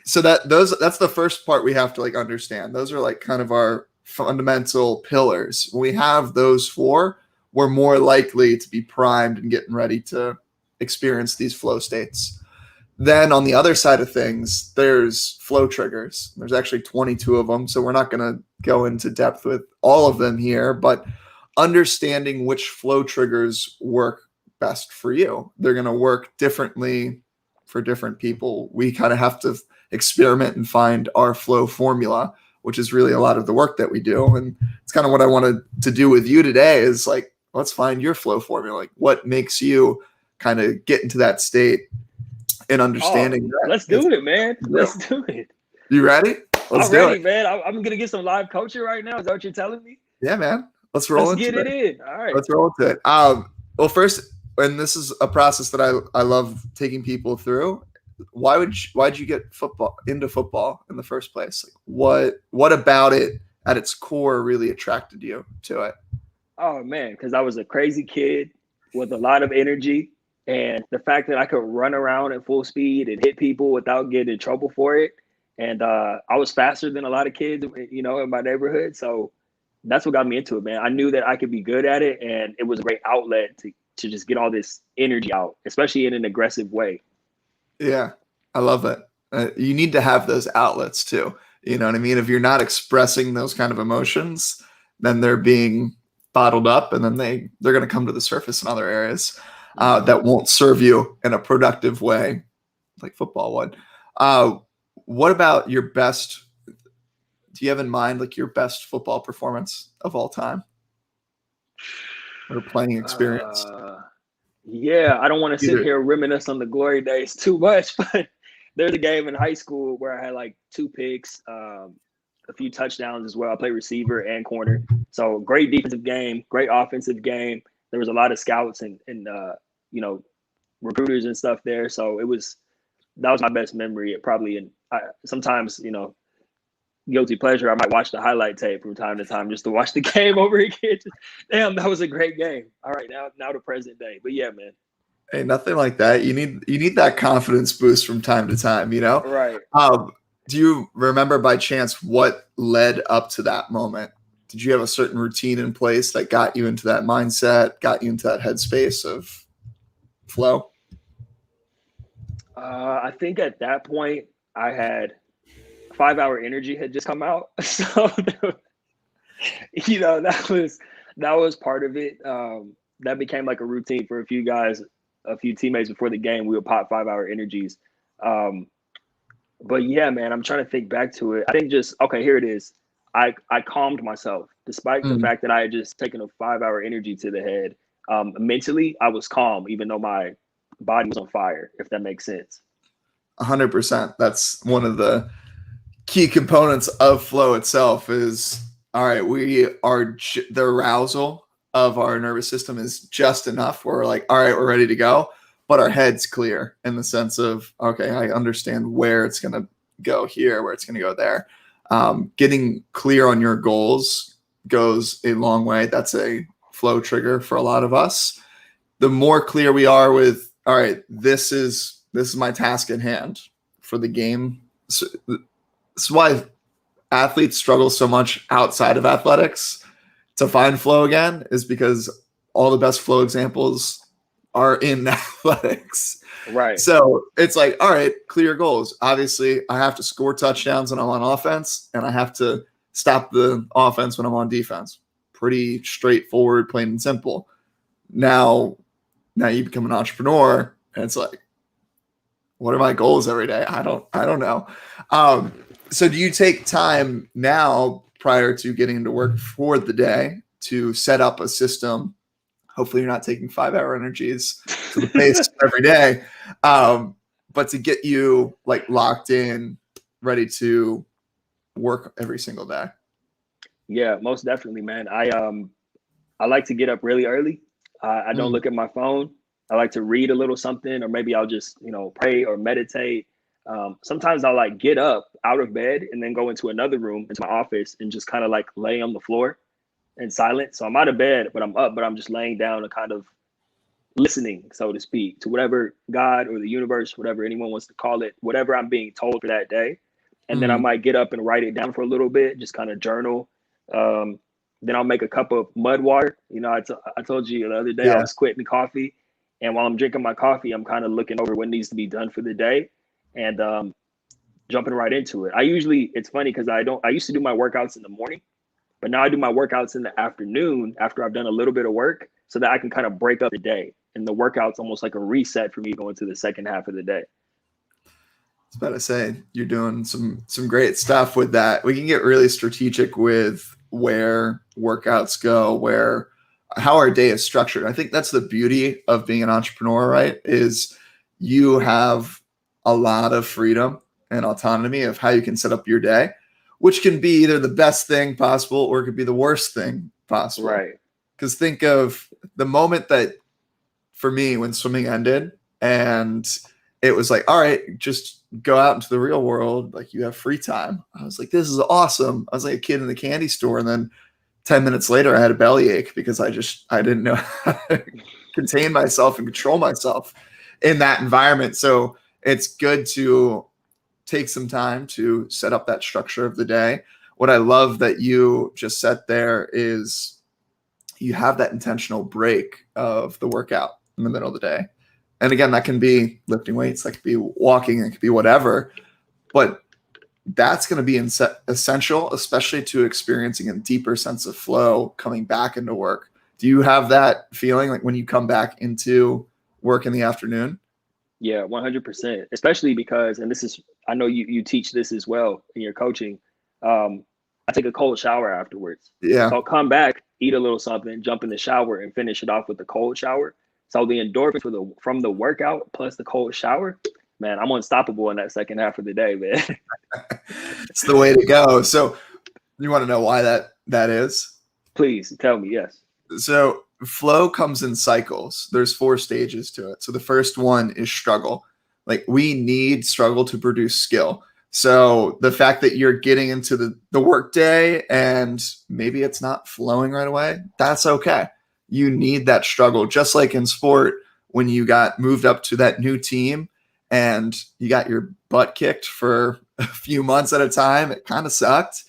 So that's the first part we have to understand. Those are kind of our fundamental pillars. When we have those 4, we're more likely to be primed and getting ready to experience these flow states. Then on the other side of things, there's flow triggers. There's actually 22 of them. So we're not going to go into depth with all of them here, but understanding which flow triggers work best for you. They're going to work differently for different people. We kind of have to experiment and find our flow formula, which is really a lot of the work that we do. And it's kind of what I wanted to do with you today is like, let's find your flow formula. Like what makes you kind of get into that state and understanding that. Let's do it, man. Let's do it. You ready? Let's do it, man. I'm going to get some live coaching right now. Is that what you're telling me? Yeah, man. Let's roll into it. Let's get it in. All right. Let's roll into it. Well, first, and this is a process that I love taking people through. Why'd you get into football in the first place? Like, what about it at its core really attracted you to it? Oh man, because I was a crazy kid with a lot of energy, and the fact that I could run around at full speed and hit people without getting in trouble for it, and I was faster than a lot of kids, in my neighborhood. So that's what got me into it, man. I knew that I could be good at it, and it was a great outlet to just get all this energy out, especially in an aggressive way. Yeah, I love it. You need to have those outlets too. You know what I mean? If you're not expressing those kind of emotions, then they're being bottled up, and then they're going to come to the surface in other areas that won't serve you in a productive way, like football would. What about your best? Do you have in mind like your best football performance of all time, or playing experience? Yeah, I don't want to sit here and reminisce on the glory days too much, but there's a game in high school where I had like 2 picks, a few touchdowns as well. I played receiver and corner. So great defensive game, great offensive game. There was a lot of scouts and recruiters and stuff there. So that was my best memory. Sometimes, guilty pleasure, I might watch the highlight tape from time to time just to watch the game over again. Damn, that was a great game. All right, now the present day. But yeah, man. Hey, nothing like that. You need that confidence boost from time to time, Right. Do you remember by chance what led up to that moment? Did you have a certain routine in place that got you into that mindset, got you into that headspace of flow? I think at that point I had 5 Hour Energy had just come out. So, that was part of it. That became like a routine for a few guys, a few teammates before the game. We would pop 5 Hour Energies. But yeah, man, I'm trying to think back to it. I think here it is. I calmed myself despite the fact that I had just taken a 5 Hour Energy to the head. Mentally, I was calm, even though my body was on fire, if that makes sense. 100%. That's one of the key components of flow itself is, all right, the arousal of our nervous system is just enough. We're like, all right, we're ready to go. But our head's clear in the sense of, okay, I understand where it's going to go here, where it's going to go there. Getting clear on your goals goes a long way. That's a flow trigger for a lot of us. The more clear we are with, all right, this is my task at hand for the game. So, this is why athletes struggle so much outside of athletics to find flow again, is because all the best flow examples are in athletics. Right. So it's like, all right, clear goals. Obviously, I have to score touchdowns when I'm on offense, and I have to stop the offense when I'm on defense. Pretty straightforward, plain and simple. Now you become an entrepreneur, and it's like, what are my goals every day? I don't know. So do you take time now prior to getting into work for the day to set up a system? Hopefully you're not taking 5 Hour Energies to the face every day, but to get you like locked in, ready to work every single day. Yeah, most definitely, man. I like to get up really early. I don't look at my phone. I like to read a little something, or maybe I'll just, pray or meditate. Sometimes I'll like get up out of bed and then go into another room, into my office, and just kind of like lay on the floor in silence. So I'm out of bed, but I'm up, but I'm just laying down and kind of listening, so to speak, to whatever God or the universe, whatever anyone wants to call it, whatever I'm being told for that day. And then I might get up and write it down for a little bit, just kind of journal. Then I'll make a cup of mud water. I told you the other day I was quitting coffee, And while I'm drinking my coffee, I'm kind of looking over what needs to be done for the day and jumping right into it. It's funny because I used to do my workouts in the morning, but now I do my workouts in the afternoon after I've done a little bit of work so that I can kind of break up the day. And the workout's almost like a reset for me going to the second half of the day. I was about to say, you're doing some great stuff with that. We can get really strategic with where workouts go, how our day is structured. I think that's the beauty of being an entrepreneur, right? Is you have a lot of freedom and autonomy of how you can set up your day, which can be either the best thing possible or it could be the worst thing possible. Right. Because think of the moment that, for me, when swimming ended and it was like, all right, just go out into the real world. Like, you have free time. I was like, this is awesome. I was like a kid in the candy store. And then 10 minutes later, I had a bellyache because I didn't know how to contain myself and control myself in that environment. So it's good to take some time to set up that structure of the day. What I love that you just said there is you have that intentional break of the workout in the middle of the day. And again, that can be lifting weights, that could be walking, it could be whatever. But that's going to be essential, especially to experiencing a deeper sense of flow coming back into work. Do you have that feeling like when you come back into work in the afternoon? Yeah, 100%. Especially because, and I know you teach this as well in your coaching. I take a cold shower afterwards. Yeah. So I'll come back, eat a little something, jump in the shower, and finish it off with the cold shower. So the endorphins from the workout plus the cold shower, man, I'm unstoppable in that second half of the day, man. It's the way to go. So you want to know why that is? Please tell me. Yes. So flow comes in cycles. There's 4 stages to it. So the first one is struggle. Like, we need struggle to produce skill. So the fact that you're getting into the work day and maybe it's not flowing right away, that's okay. You need that struggle. Just like in sport, when you got moved up to that new team and you got your butt kicked for a few months at a time, it kind of sucked,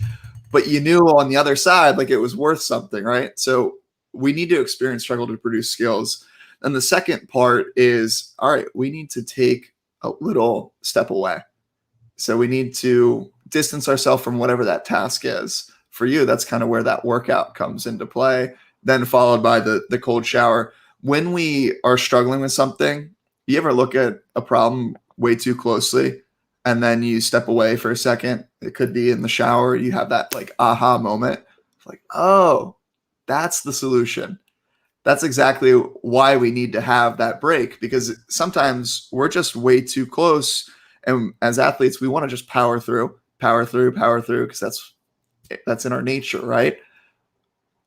but you knew on the other side, like, it was worth something, right? So we need to experience struggle to produce skills. And the second part is, all right, we need to take a little step away. So we need to distance ourselves from whatever that task is. For you, that's kind of where that workout comes into play, then followed by the cold shower. When we are struggling with something, you ever look at a problem way too closely and then you step away for a second? It could be in the shower. You have that like aha moment, like, oh, that's the solution. That's exactly why we need to have that break, because sometimes we're just way too close. And as athletes, we want to just power through, because that's in our nature, right?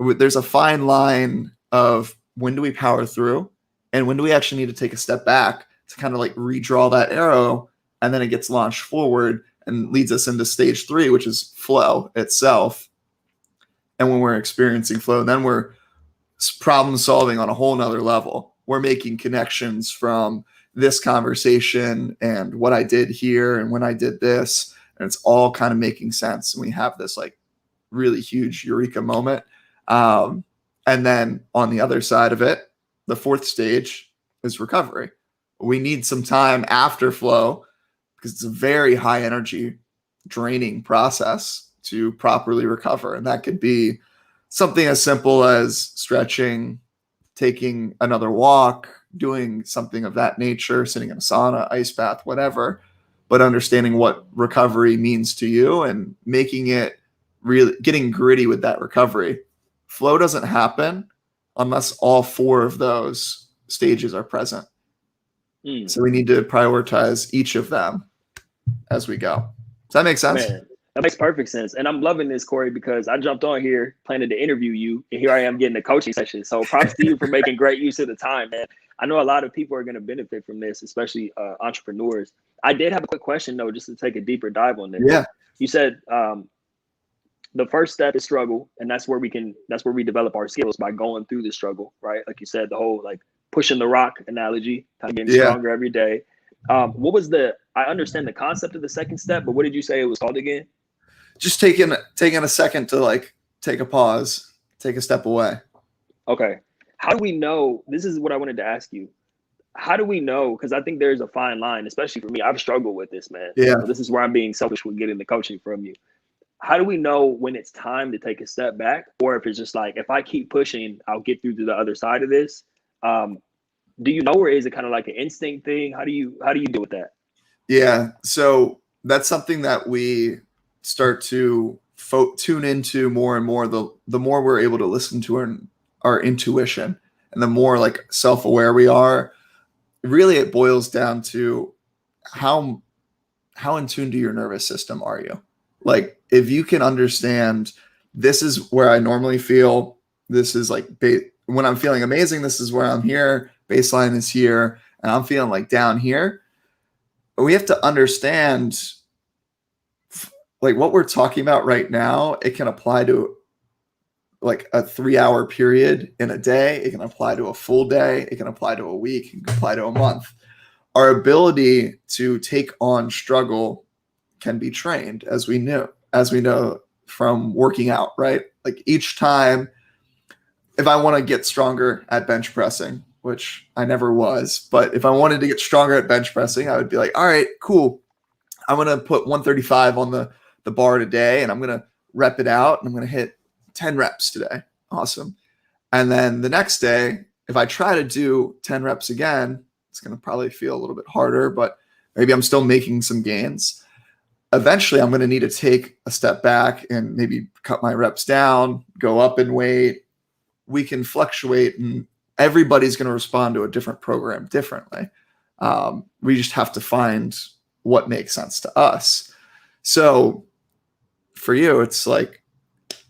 There's a fine line of when do we power through and when do we actually need to take a step back to kind of like redraw that arrow, and then it gets launched forward and leads us into stage 3, which is flow itself. And when we're experiencing flow, then we're problem solving on a whole nother level. We're making connections from this conversation and what I did here and when I did this, and it's all kind of making sense. And we have this like really huge eureka moment. And then on the other side of it, the 4th stage is recovery. We need some time after flow because it's a very high energy draining process to properly recover. And that could be something as simple as stretching, taking another walk, doing something of that nature, sitting in a sauna, ice bath, whatever, but understanding what recovery means to you and making it really, getting gritty with that recovery. Flow doesn't happen unless all 4 of those stages are present. So we need to prioritize each of them as we go. Does that make sense? Man, that makes perfect sense. And I'm loving this, Cory, because I jumped on here planning to interview you, and here I am getting a coaching session. So props to you for making great use of the time, man. I know a lot of people are going to benefit from this, especially entrepreneurs. I did have a quick question, though, just to take a deeper dive on this. Yeah. You said the first step is struggle, and that's where we develop our skills, by going through the struggle, right? Like you said, the whole like pushing the rock analogy, kind of getting stronger every day. What was I understand the concept of the second step, but what did you say it was called again? Just taking a second to like take a pause, take a step away. Okay. How do we know? This is what I wanted to ask you. how do we know? Because I think there's a fine line, especially for me. I've struggled with this, man. Yeah. So this is where I'm being selfish with getting the coaching from you. How do we know when it's time to take a step back, or if it's just like, if I keep pushing, I'll get through to the other side of this? Do you know, or is it kind of like an instinct thing? How do you deal with that? Yeah. So that's something that we start to tune into more and more. The more we're able to listen to our intuition, and the more like self-aware we are, really it boils down to how in tune to your nervous system are you? Like, if you can understand, this is where I normally feel, this is like when I'm feeling amazing, this is where I'm here, baseline is here, and I'm feeling like down here. But we have to understand, like, what we're talking about right now, it can apply to like a 3-hour period in a day. It can apply to a full day. It can apply to a week. It can apply to a month. Our ability to take on struggle can be trained, as we know from working out, right? Like, each time, if I want to get stronger at bench pressing, which I never was, but if I wanted to get stronger at bench pressing, I would be like, all right, cool. I'm going to put 135 on the bar today, and I'm going to rep it out, and I'm going to hit 10 reps today. Awesome. And then the next day, if I try to do 10 reps again, it's going to probably feel a little bit harder, but maybe I'm still making some gains. Eventually, I'm going to need to take a step back and maybe cut my reps down, go up in weight. We can fluctuate, and everybody's going to respond to a different program differently. We just have to find what makes sense to us. So for you, it's like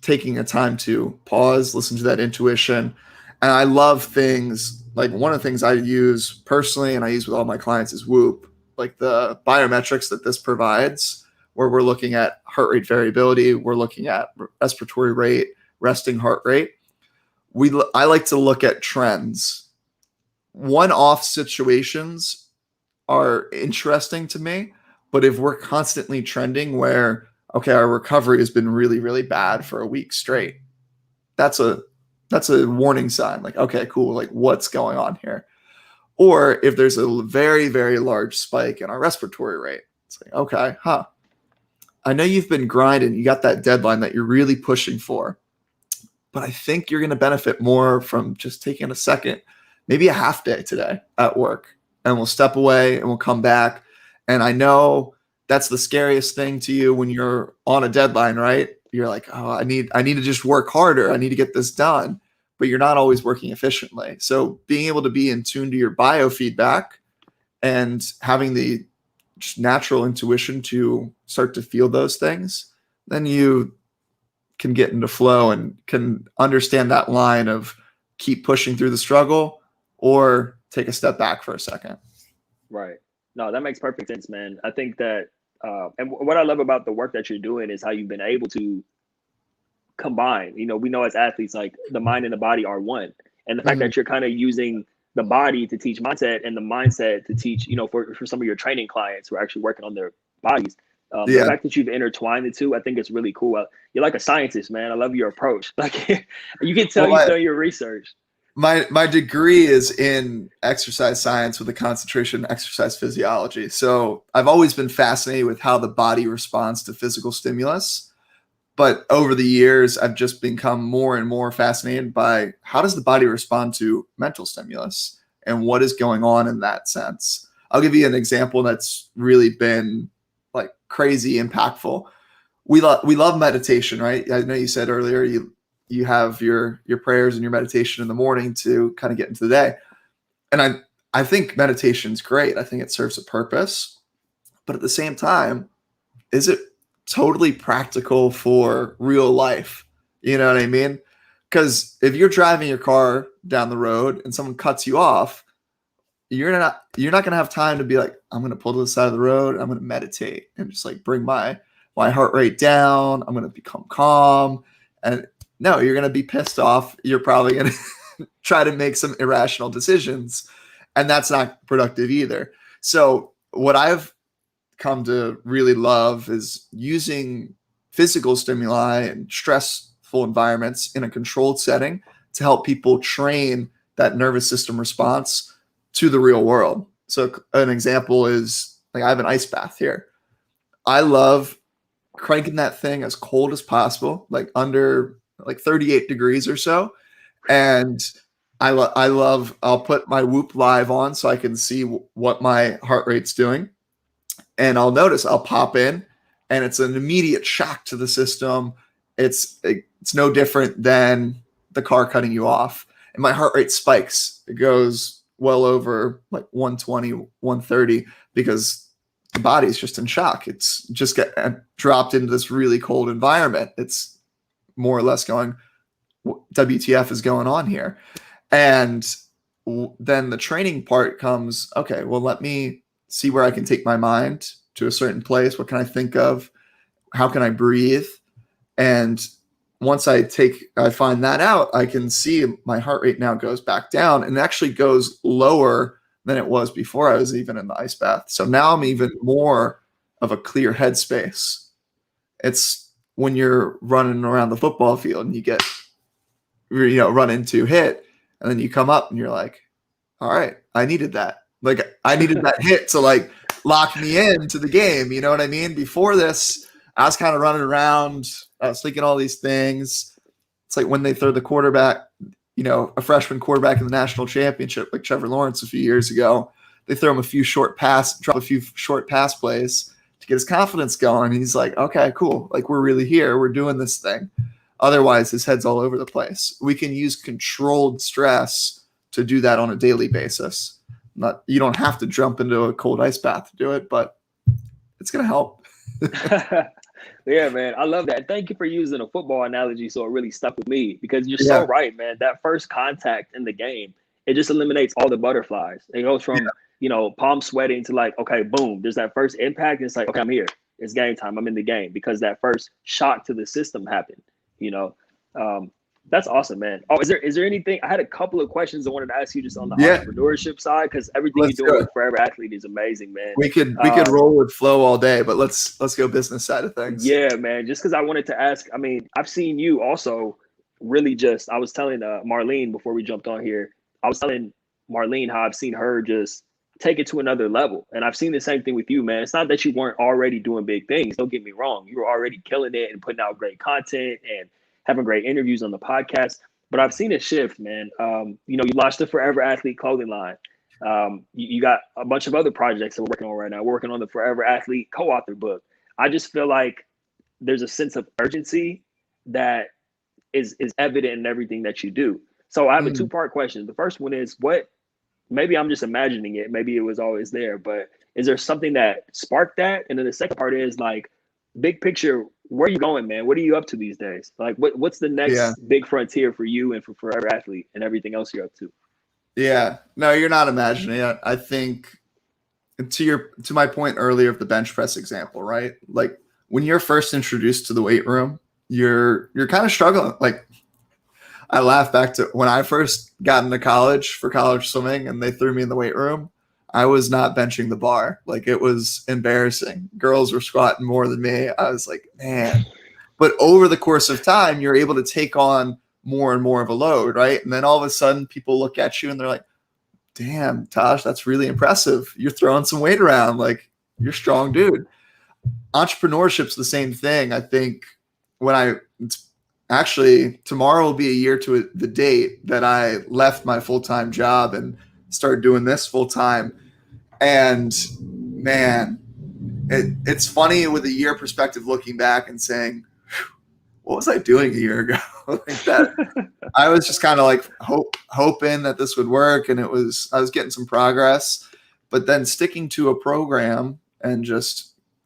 taking a time to pause, listen to that intuition. And I love things like, one of the things I use personally and I use with all my clients is Whoop, like the biometrics that this provides, where we're looking at heart rate variability, we're looking at respiratory rate, resting heart rate. I like to look at trends. One-off situations are interesting to me, but if we're constantly trending where, okay, our recovery has been really, really bad for a week straight, that's a warning sign. Like, okay, cool. Like, what's going on here? Or if there's a very, very large spike in our respiratory rate, it's like, okay, I know you've been grinding. You got that deadline that you're really pushing for, but I think you're going to benefit more from just taking a second, maybe a half day today at work, and we'll step away and we'll come back. And I know that's the scariest thing to you when you're on a deadline, right? You're like, oh, I need to just work harder. I need to get this done, but you're not always working efficiently. So being able to be in tune to your biofeedback and having the just natural intuition to start to feel those things, then you can get into flow and can understand that line of keep pushing through the struggle or take a step back for a second. Right. No, that makes perfect sense, man. I think that, and what I love about the work that you're doing is how you've been able to combine. You know, we know as athletes, like, the mind and the body are one. And the fact that you're kind of using the body to teach mindset and the mindset to teach, you know, for some of your training clients who are actually working on their bodies. The fact that you've intertwined the two, I think it's really cool. You're like a scientist, man. I love your approach. Like, you can tell you've done your research. My degree is in exercise science with a concentration in exercise physiology. So I've always been fascinated with how the body responds to physical stimulus. But over the years, I've just become more and more fascinated by how does the body respond to mental stimulus and what is going on in that sense. I'll give you an example that's really been like crazy impactful. We love meditation, right? I know you said earlier you have your prayers and your meditation in the morning to kind of get into the day. And I think meditation is great. I think it serves a purpose. But at the same time, is it totally practical for real life? You know what I mean? Because if you're driving your car down the road and someone cuts you off, you're not going to have time to be like, I'm going to pull to the side of the road. I'm going to meditate and just like bring my heart rate down. I'm going to become calm. And no, you're going to be pissed off. You're probably going to try to make some irrational decisions, and that's not productive either. So what I've come to really love is using physical stimuli and stressful environments in a controlled setting to help people train that nervous system response to the real world. So an example is like I have an ice bath here. I love cranking that thing as cold as possible, like under like 38 degrees or so. And I'll put my Whoop Live on so I can see what my heart rate's doing. And I'll notice I'll pop in and it's an immediate shock to the system. It's no different than the car cutting you off. And my heart rate spikes. It goes well over like 120, 130 because the body's just in shock. It's just dropped into this really cold environment. It's more or less going, WTF is going on here? And then the training part comes, okay, well, let me see where I can take my mind to a certain place. What can I think of? How can I breathe? And once I find that out, I can see my heart rate now goes back down and actually goes lower than it was before I was even in the ice bath. So now I'm even more of a clear headspace. It's when you're running around the football field and you get, run into hit, and then you come up and you're like, all right, I needed that. Like I needed that hit to like lock me into the game. You know what I mean? Before this, I was kind of running around. I was thinking all these things. It's like when they throw the quarterback, a freshman quarterback in the national championship, like Trevor Lawrence a few years ago, they throw him drop a few short pass plays to get his confidence going. And he's like, okay, cool. Like we're really here. We're doing this thing. Otherwise, his head's all over the place. We can use controlled stress to do that on a daily basis. You don't have to jump into a cold ice bath to do it, but it's going to help. Yeah, man. I love that. Thank you for using a football analogy. So it really stuck with me because you're so right, man. That first contact in the game, it just eliminates all the butterflies. It goes from, palm sweating to like, okay, boom, there's that first impact. And it's like, okay, I'm here. It's game time. I'm in the game because that first shock to the system happened, That's awesome, man. Oh, is there anything? I had a couple of questions I wanted to ask you just on the entrepreneurship side, because everything you're doing with Forever Athlete is amazing, man. We could roll with flow all day, but let's go business side of things. Yeah, man. Just because I wanted to ask, I mean, I've seen you also really I was telling Marlene before we jumped on here, I was telling Marlene how I've seen her just take it to another level. And I've seen the same thing with you, man. It's not that you weren't already doing big things. Don't get me wrong. You were already killing it and putting out great content and having great interviews on the podcast. But I've seen a shift, man. You launched the Forever Athlete clothing line. You got a bunch of other projects that we're working on right now. We're working on the Forever Athlete co-author book. I just feel like there's a sense of urgency that is evident in everything that you do. So I have a two-part question. The first one is maybe I'm just imagining it. Maybe it was always there, but is there something that sparked that? And then the second part is like, big picture, where are you going, man? What are you up to these days? Like what's the next big frontier for you and for Forever Athlete and everything else you're up to? Yeah, no, you're not imagining it. I think to my point earlier of the bench press example, right? Like when you're first introduced to the weight room, you're kind of struggling. Like I laugh back to when I first got into college for college swimming and they threw me in the weight room. I was not benching the bar. Like it was embarrassing. Girls were squatting more than me. I was like, man. But over the course of time, you're able to take on more and more of a load, right? And then all of a sudden people look at you and they're like, damn, Taj, that's really impressive. You're throwing some weight around. Like you're a strong dude. Entrepreneurship's the same thing. I think tomorrow will be a year to the date that I left my full-time job and started doing this full-time. And man, it's funny with a year perspective looking back and saying, what was I doing a year ago? Like that. I was just kind of like hoping that this would work. And I was getting some progress, but then sticking to a program and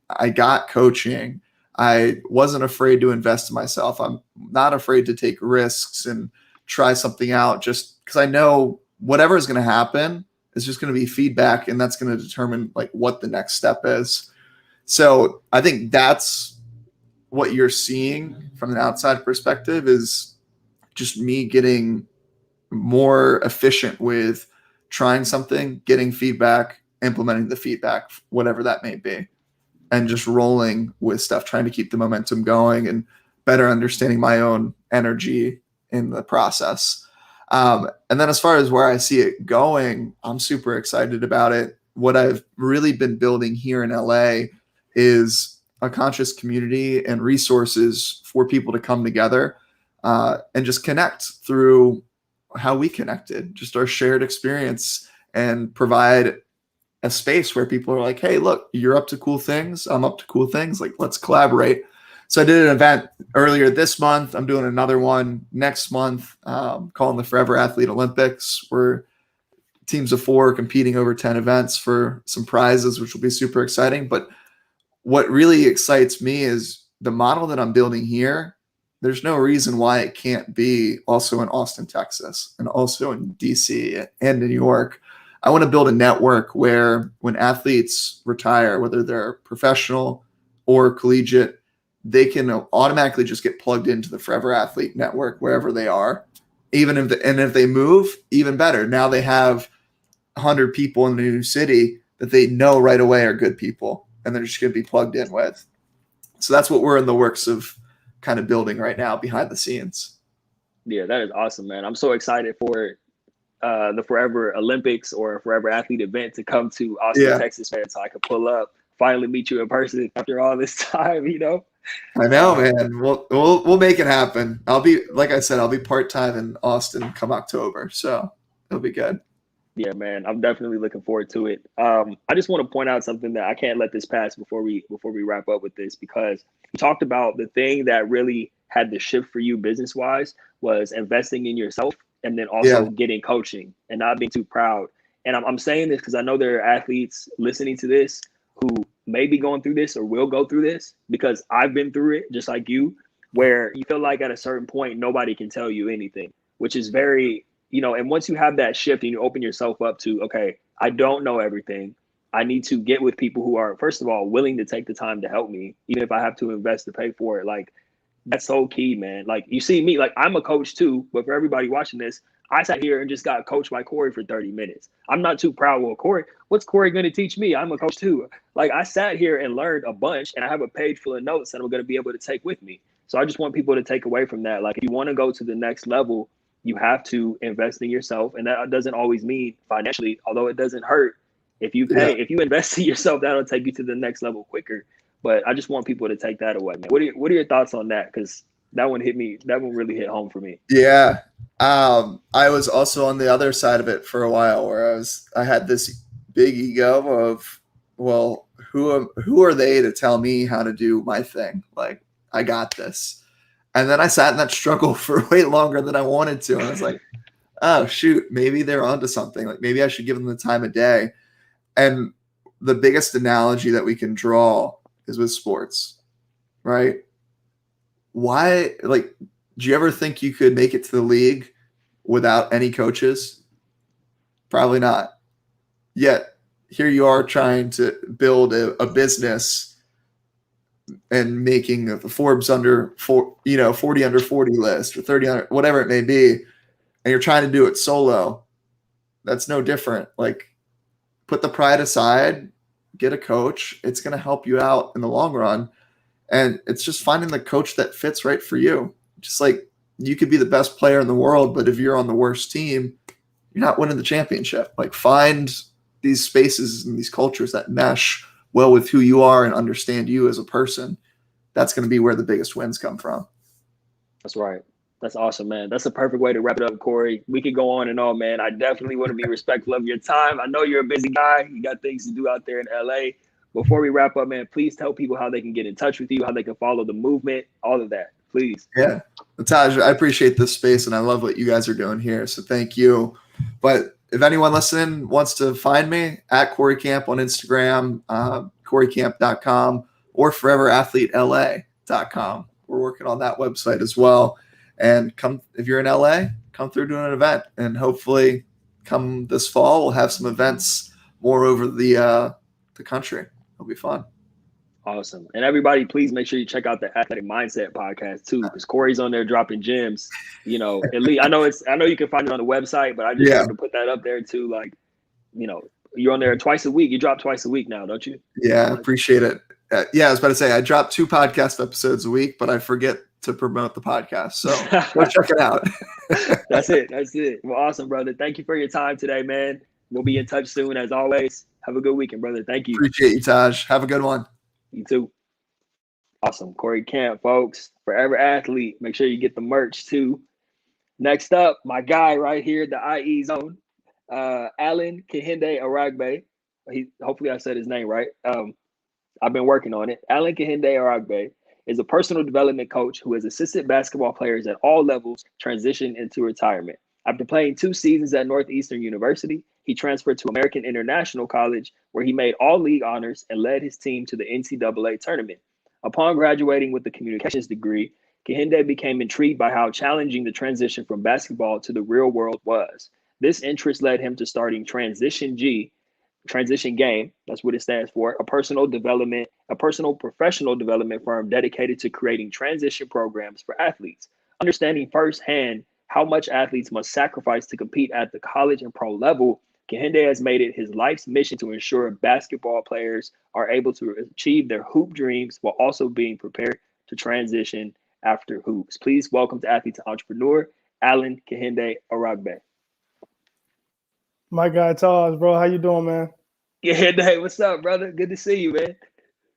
I got coaching. I wasn't afraid to invest in myself. I'm not afraid to take risks and try something out just because I know whatever is going to happen is just going to be feedback, and that's going to determine like what the next step is. So I think that's what you're seeing from an outside perspective is just me getting more efficient with trying something, getting feedback, implementing the feedback, whatever that may be, and just rolling with stuff, trying to keep the momentum going and better understanding my own energy in the process. And then as far as where I see it going, I'm super excited about it. What I've really been building here in LA is a conscious community and resources for people to come together and just connect through how we connected, just our shared experience, and provide a space where people are like, hey, look, you're up to cool things. I'm up to cool things. Like, let's collaborate. So I did an event earlier this month. I'm doing another one next month, calling the Forever Athlete Olympics. We're teams of 4 competing over 10 events for some prizes, which will be super exciting. But what really excites me is the model that I'm building here. There's no reason why it can't be also in Austin, Texas, and also in DC and in New York. I want to build a network where when athletes retire, whether they're professional or collegiate, they can automatically just get plugged into the Forever Athlete Network wherever they are. If they move, even better. Now they have 100 people in a new city that they know right away are good people, and they're just going to be plugged in with. So that's what we're in the works of kind of building right now behind the scenes. Yeah, that is awesome, man. I'm so excited for the Forever Olympics or Forever Athlete event to come to Austin, Texas, man, so I could pull up, finally meet you in person after all this time, you know? I know, man. We'll make it happen. I'll be, like I said, I'll be part-time in Austin come October, so it'll be good. Yeah, man, I'm definitely looking forward to it. I just want to point out something that I can't let this pass before we wrap up with this, because you talked about the thing that really had the shift for you business-wise was investing in yourself, and then also getting coaching and not being too proud. And I'm saying this because I know there are athletes listening to this who may be going through this or will go through this, because I've been through it just like you, where you feel like at a certain point, nobody can tell you anything, which is very, and once you have that shift and you open yourself up to, okay, I don't know everything. I need to get with people who are, first of all, willing to take the time to help me, even if I have to invest to pay for it. Like, that's so key, man. Like, you see me, like, I'm a coach too, but for everybody watching this, I sat here and just got coached by Cory for 30 minutes. I'm not too proud. Well, Cory, what's Cory going to teach me? I'm a coach too. Like, I sat here and learned a bunch, and I have a page full of notes that I'm going to be able to take with me. So I just want people to take away from that. Like, if you want to go to the next level, you have to invest in yourself. And that doesn't always mean financially, although it doesn't hurt. If you invest in yourself, that'll take you to the next level quicker. But I just want people to take that away, man. What are your thoughts on that? Because that one hit me. That one really hit home for me. Yeah. I was also on the other side of it for a while, where I had this big ego of, well, who are they to tell me how to do my thing? Like, I got this. And then I sat in that struggle for way longer than I wanted to. And I was like, oh, shoot, maybe they're onto something. Like, maybe I should give them the time of day. And the biggest analogy that we can draw is with sports, right? Why, like, do you ever think you could make it to the league without any coaches? Probably not. Yet here you are trying to build a business and making the Forbes 40 under 40 list or 30 under, whatever it may be, and you're trying to do it solo. That's no different. Like, put the pride aside, get a coach. It's going to help you out in the long run. And it's just finding the coach that fits right for you. Just like you could be the best player in the world, but if you're on the worst team, you're not winning the championship. Like, find these spaces and these cultures that mesh well with who you are and understand you as a person. That's going to be where the biggest wins come from. That's right. That's awesome, man. That's a perfect way to wrap it up, Cory. We could go on and on, man. I definitely want to be respectful of your time. I know you're a busy guy. You got things to do out there in LA. Before we wrap up, man, please tell people how they can get in touch with you, how they can follow the movement, all of that, please. Yeah. Taj, I appreciate this space, and I love what you guys are doing here. So thank you. But if anyone listening wants to find me, at Cory Camp on Instagram, CoryCamp.com, or ForeverAthleteLA.com. We're working on that website as well. And come, if you're in LA, come through to an event, and hopefully come this fall, we'll have some events more over the country. It'll be fun. Awesome. And everybody, please make sure you check out the Athletic Mindset podcast too, because Cory's on there dropping gems. At least I know you can find it on the website, but I just wanted to put that up there too. Like, you're on there twice a week. You drop twice a week now, don't you? Yeah, I appreciate it. I was about to say I drop 2 podcast episodes a week, but I forget to promote the podcast. So go check it out. That's it. Well, awesome, brother. Thank you for your time today, man. We'll be in touch soon as always. Have a good weekend, brother. Thank you. Appreciate you, Taj. Have a good one. You too. Awesome. Cory Camp, folks. Forever Athlete. Make sure you get the merch too. Next up, my guy right here, the IE Zone. Alan Kehinde Aragbaye. Hopefully I said his name right. I've been working on it. Alan Kehinde Aragbaye is a personal development coach who has assisted basketball players at all levels transition into retirement. After playing 2 seasons at Northeastern University, he transferred to American International College, where he made all league honors and led his team to the NCAA tournament. Upon graduating with a communications degree, Kehinde became intrigued by how challenging the transition from basketball to the real world was. This interest led him to starting Transition Game, that's what it stands for, a personal professional development firm dedicated to creating transition programs for athletes. Understanding firsthand how much athletes must sacrifice to compete at the college and pro level, Kehinde has made it his life's mission to ensure basketball players are able to achieve their hoop dreams while also being prepared to transition after hoops. Please welcome to Athlete to Entrepreneur, Alan Kehinde Aragbaye. My guy, Taj, bro. How you doing, man? Hey, what's up, brother? Good to see you, man.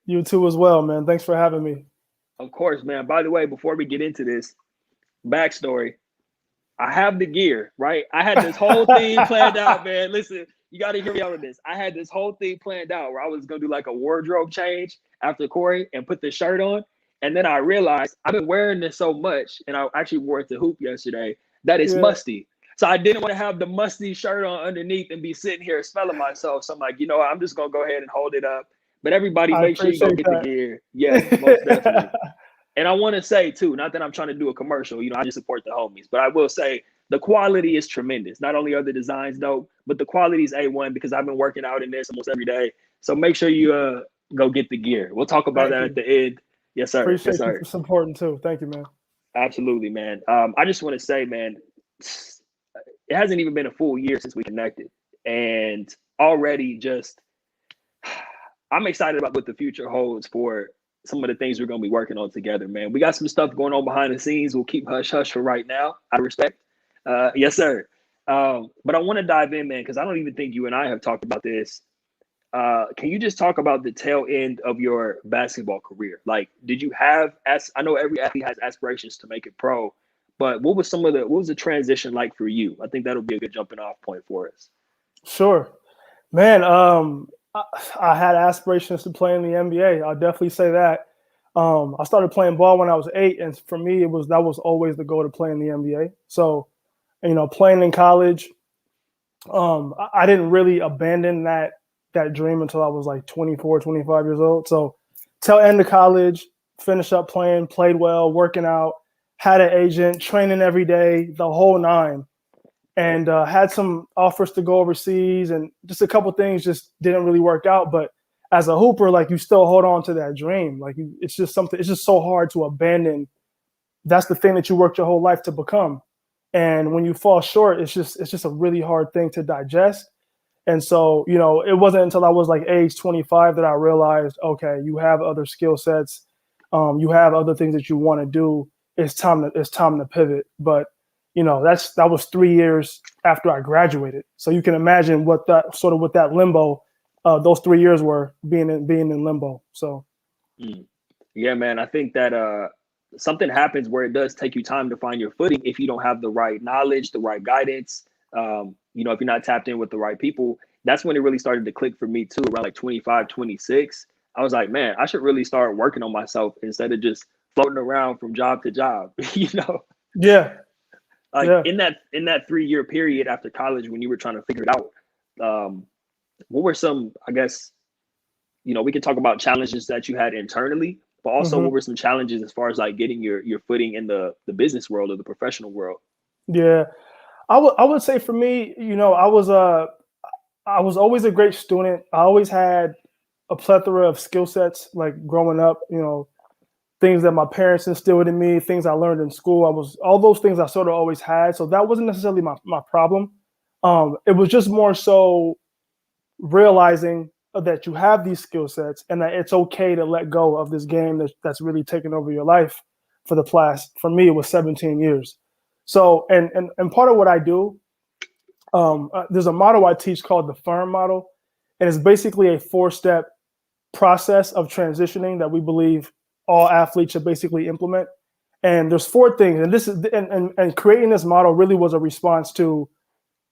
You too as well, man. Thanks for having me. Of course, man. By the way, before we get into this, backstory, I have the gear, right? I had this whole thing planned out, man. Listen, you got to hear me out on this. I had this whole thing planned out where I was going to do like a wardrobe change after Cory and put the shirt on. And then I realized I've been wearing this so much, and I actually wore it to hoop yesterday, that it's musty. So I didn't want to have the musty shirt on underneath and be sitting here smelling myself. So I'm like, you know what? I'm just going to go ahead and hold it up. But everybody, make sure you go get the gear. Yeah, most definitely. And I want to say, too, not that I'm trying to do a commercial. You know, I just support the homies. But I will say the quality is tremendous. Not only are the designs dope, but the quality is A1 because I've been working out in this almost every day. So make sure you go get the gear. We'll talk about that at the end. Yes, sir. Appreciate you for supporting, too. Thank you, man. Absolutely, man. I just want to say, man, it hasn't even been a full year since we connected. And already just I'm excited about what the future holds for some of the things we're going to be working on together, man. We got some stuff going on behind the scenes. We'll keep hush for right now. Out of respect. Yes, sir. But I want to dive in, man, because I don't even think you and I have talked about this. Can you just talk about the tail end of your basketball career? Like, did you have, I know every athlete has aspirations to make it pro, but what was the transition like for you? I think that'll be a good jumping off point for us. Sure, man. I had aspirations to play in the NBA. I'll definitely say that. I started playing ball when I was 8, and for me, that was always the goal to play in the NBA. So, you know, playing in college, I didn't really abandon that dream until I was like 24, 25 years old. So, till end of college, finished up playing, played well, working out, had an agent, training every day, the whole 9. And had some offers to go overseas, and just a couple things just didn't really work out. But as a hooper, like, you still hold on to that dream. Like, it's just so hard to abandon. That's the thing that you worked your whole life to become. And when you fall short, it's just a really hard thing to digest. And so, you know, it wasn't until I was like age 25 that I realized, okay, you have other skill sets. You have other things that you want to do. It's time to pivot. But you know, that was 3 years after I graduated. So you can imagine what that limbo, those 3 years were being in limbo. So, yeah, man, I think that something happens where it does take you time to find your footing if you don't have the right knowledge, the right guidance. You know, if you're not tapped in with the right people, that's when it really started to click for me too. Around like 25, 26, I was like, man, I should really start working on myself instead of just floating around from job to job. You know? Yeah. Like in that 3 year period after college, when you were trying to figure it out, what were some, I guess, you know, we can talk about challenges that you had internally, but also what were some challenges as far as like getting your footing in the business world or the professional world? Yeah, I would say for me, you know, I was always a great student. I always had a plethora of skill sets, like growing up, you know, things that my parents instilled in me, things I learned in school. All those things I sort of always had. So that wasn't necessarily my problem. It was just more so realizing that you have these skill sets and that it's okay to let go of this game that's really taken over your life. for me, it was 17 years. So, and part of what I do, there's a model I teach called the FIRM model, and it's basically a 4-step process of transitioning that we believe all athletes should basically implement. And there's 4 things, and this is and creating this model really was a response to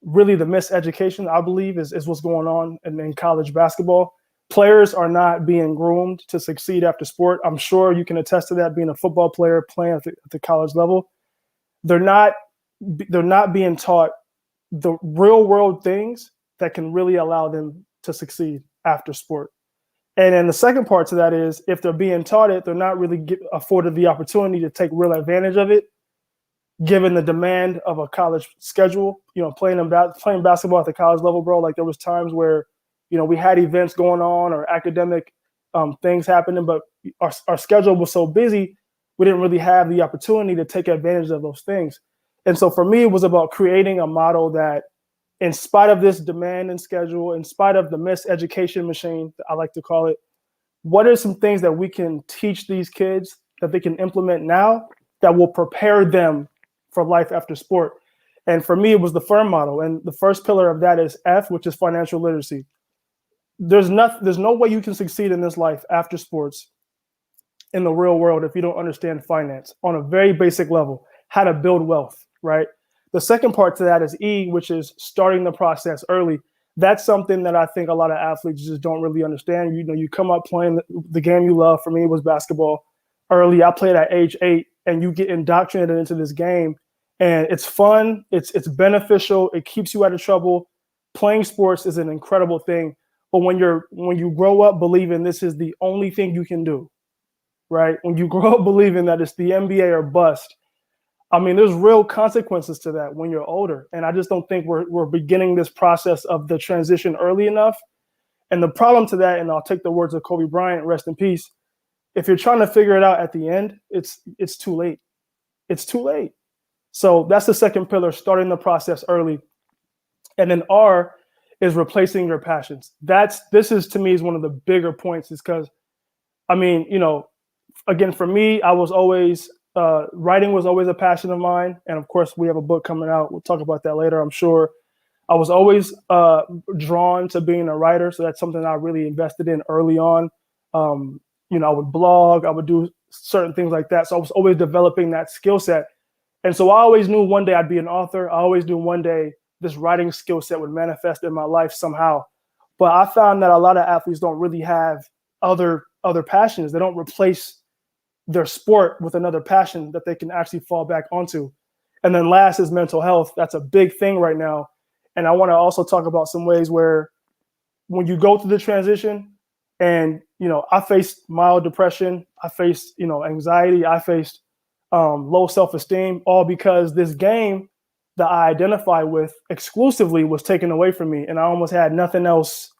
really the miseducation, I believe, is what's going on in college basketball. Players are not being groomed to succeed after sport. I'm sure you can attest to that, being a football player playing at the college level. They're not being taught the real world things that can really allow them to succeed after sport. And then the second part to that is, if they're being taught it, they're not really afforded the opportunity to take real advantage of it, given the demand of a college schedule. You know, playing basketball at the college level, bro. Like, there was times where, you know, we had events going on or academic things happening, but our schedule was so busy, we didn't really have the opportunity to take advantage of those things. And so for me, it was about creating a model that, in spite of this demand and schedule, in spite of the miseducation machine, I like to call it, what are some things that we can teach these kids that they can implement now that will prepare them for life after sport? And for me, it was the FIRM model. And the first pillar of that is F, which is financial literacy. There's no way you can succeed in this life after sports in the real world if you don't understand finance on a very basic level, how to build wealth, right? The second part to that is E, which is starting the process early. That's something that I think a lot of athletes just don't really understand. You know, you come up playing the game you love. For me, it was basketball early. I played at age 8, and you get indoctrinated into this game, and it's fun. It's beneficial. It keeps you out of trouble. Playing sports is an incredible thing. But when you grow up believing this is the only thing you can do, right? When you grow up believing that it's the NBA or bust, I mean, there's real consequences to that when you're older. And I just don't think we're beginning this process of the transition early enough. And the problem to that, and I'll take the words of Kobe Bryant, rest in peace, if you're trying to figure it out at the end, it's too late. It's too late. So that's the second pillar, starting the process early. And then R is replacing your passions. This is, to me, is one of the bigger points, is because, I mean, you know, again, for me, I was always, writing was always a passion of mine. And of course, we have a book coming out. We'll talk about that later, I'm sure. I was always drawn to being a writer. So that's something I really invested in early on. You know, I would blog, I would do certain things like that. So I was always developing that skill set. And so I always knew one day I'd be an author. I always knew one day this writing skill set would manifest in my life somehow. But I found that a lot of athletes don't really have other passions. They don't replace their sport with another passion that they can actually fall back onto. And then last is mental health. That's a big thing right now. And I want to also talk about some ways where when you go through the transition, and, you know, I faced mild depression, I faced, you know, anxiety, I faced low self-esteem, all because this game that I identify with exclusively was taken away from me, and I almost had nothing else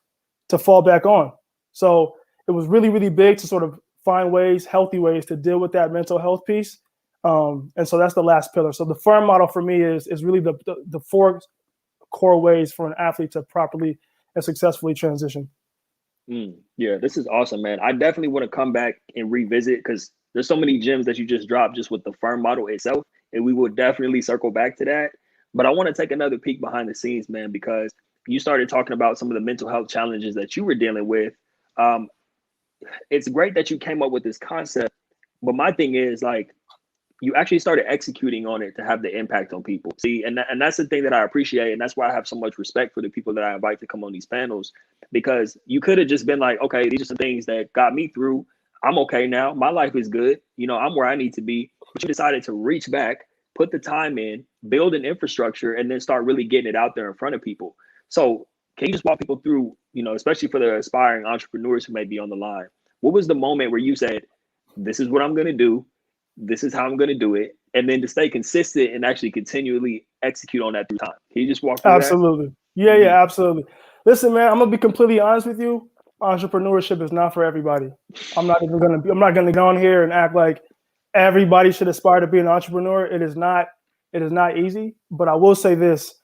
to fall back on. So it was really, really big to sort of find ways, healthy ways, to deal with that mental health piece. And so that's the last pillar. So the FIRM model for me is really the 4 core ways for an athlete to properly and successfully transition. Yeah, this is awesome, man. I definitely want to come back and revisit, because there's so many gems that you just dropped just with the FIRM model itself, and we will definitely circle back to that. But I want to take another peek behind the scenes, man, because you started talking about some of the mental health challenges that you were dealing with. It's great that you came up with this concept, but my thing is, like, you actually started executing on it to have the impact on people. See, and that's the thing that I appreciate. And that's why I have so much respect for the people that I invite to come on these panels, because you could have just been like, okay, these are some things that got me through. I'm okay now. My life is good. You know, I'm where I need to be. But you decided to reach back, put the time in, build an infrastructure, and then start really getting it out there in front of people. So can you just walk people through, you know, especially for the aspiring entrepreneurs who may be on the line, what was the moment where you said, this is what I'm going to do, this is how I'm going to do it, and then to stay consistent and actually continually execute on that through time? Can you just walk through Absolutely. that? Yeah, absolutely. Listen, man, I'm going to be completely honest with you. Entrepreneurship is not for everybody. I'm not going to go on here and act like everybody should aspire to be an entrepreneur. It is not easy, but I will say this.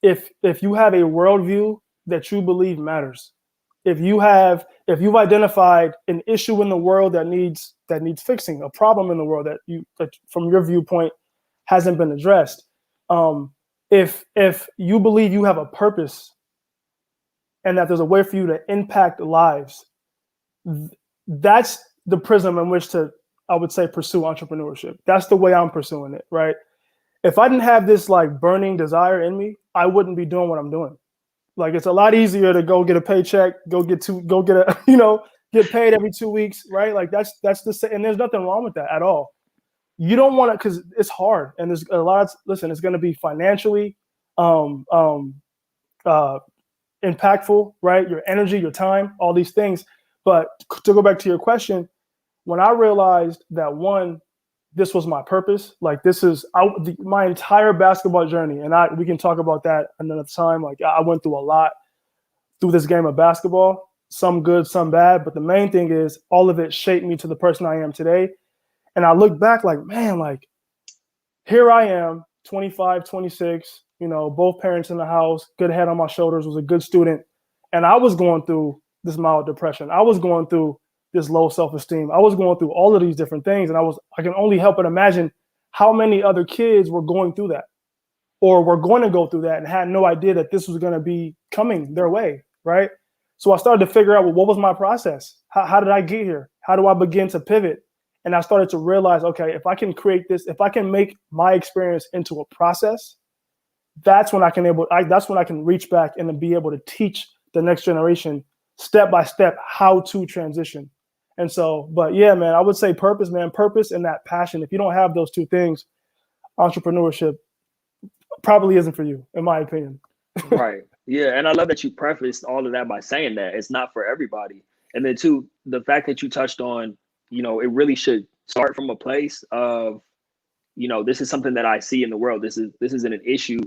If you have a worldview that you believe matters, if you've identified an issue in the world that needs that needs fixing, a problem in the world that from your viewpoint hasn't been addressed. If you believe you have a purpose and that there's a way for you to impact lives, that's the prism in which to, I would say, pursue entrepreneurship. That's the way I'm pursuing it, right? If I didn't have this like burning desire in me, I wouldn't be doing what I'm doing. Like, it's a lot easier to go get a paycheck, get paid every 2 weeks, right? Like that's and there's nothing wrong with that at all. You don't want to, because it's hard, and there's a lot. Listen, it's going to be financially impactful, right? Your energy, your time, all these things. But to go back to your question, when I realized that, one, this was my purpose, like this is my entire basketball journey, and we can talk about that another time. Like, I went through a lot through this game of basketball, some good, some bad, but the main thing is all of it shaped me to the person I am today. And I look back like, man, like here I am, 25, 26, both parents in the house, good head on my shoulders, was a good student. And I was going through this mild depression. I was going through this low self-esteem. I was going through all of these different things. And I can only help but imagine how many other kids were going through that or were going to go through that and had no idea that this was going to be coming their way, right? So I started to figure out, well, what was my process? How did I get here? How do I begin to pivot? And I started to realize, okay, if I can create this, if I can make my experience into a process, that's when I can reach back and be able to teach the next generation step by step how to transition. And so, but yeah, man, I would say purpose and that passion. If you don't have those two things, entrepreneurship probably isn't for you, in my opinion. Right. Yeah. And I love that you prefaced all of that by saying that it's not for everybody. And then too, the fact that you touched on, it really should start from a place of, this is something that I see in the world. This isn't an issue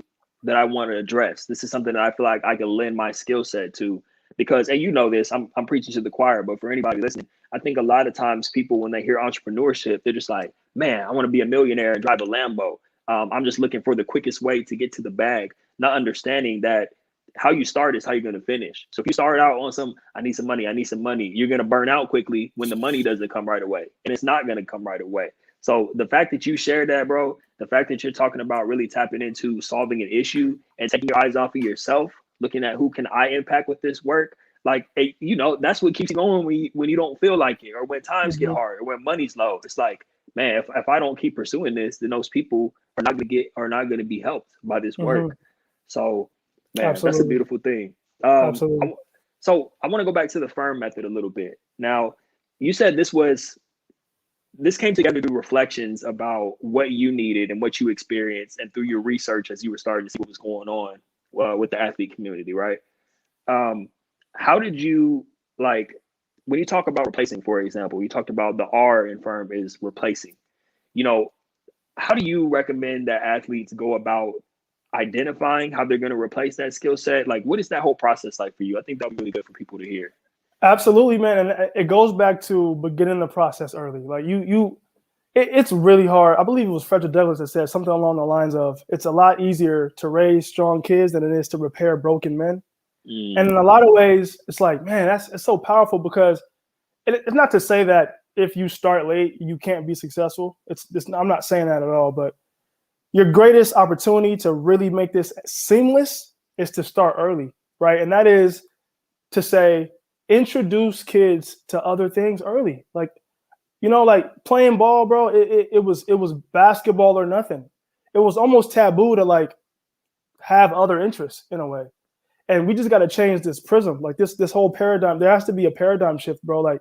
that I want to address. This is something that I feel like I can lend my skill set to, because, and this, I'm preaching to the choir, but for anybody listening, I think a lot of times people, when they hear entrepreneurship, they're just like, man, I want to be a millionaire and drive a Lambo. I'm just looking for the quickest way to get to the bag, not understanding that how you start is how you're going to finish. So if you start out on I need some money, you're going to burn out quickly when the money doesn't come right away, and it's not going to come right away. So the fact that you shared that, bro, the fact that you're talking about really tapping into solving an issue and taking your eyes off of yourself, looking at who can I impact with this work, like, that's what keeps you going when you don't feel like it, or when times get hard, or when money's low. It's like, man, if I don't keep pursuing this, then those people are not going to be helped by this work. So, man, Absolutely. That's a beautiful thing. Absolutely. So I want to go back to the firm method a little bit. Now, you said this came together through reflections about what you needed and what you experienced, and through your research as you were starting to see what was going on with the athlete community, right? How did you, like, when you talk about replacing, for example, you talked about the R in firm is replacing. How do you recommend that athletes go about identifying how they're going to replace that skill set? Like, what is that whole process like for you? I think that would be really good for people to hear. Absolutely, man. And it goes back to beginning the process early. Like it's really hard. I believe it was Frederick Douglass that said something along the lines of, it's a lot easier to raise strong kids than it is to repair broken men. And in a lot of ways, it's like, man, it's so powerful, because it's not to say that if you start late, you can't be successful. I'm not saying that at all, but your greatest opportunity to really make this seamless is to start early, right? And that is to say, introduce kids to other things early. Like, like playing ball, bro, it was basketball or nothing. It was almost taboo to like have other interests in a way. And we just got to change this prism, like this whole paradigm. There has to be a paradigm shift, bro. Like,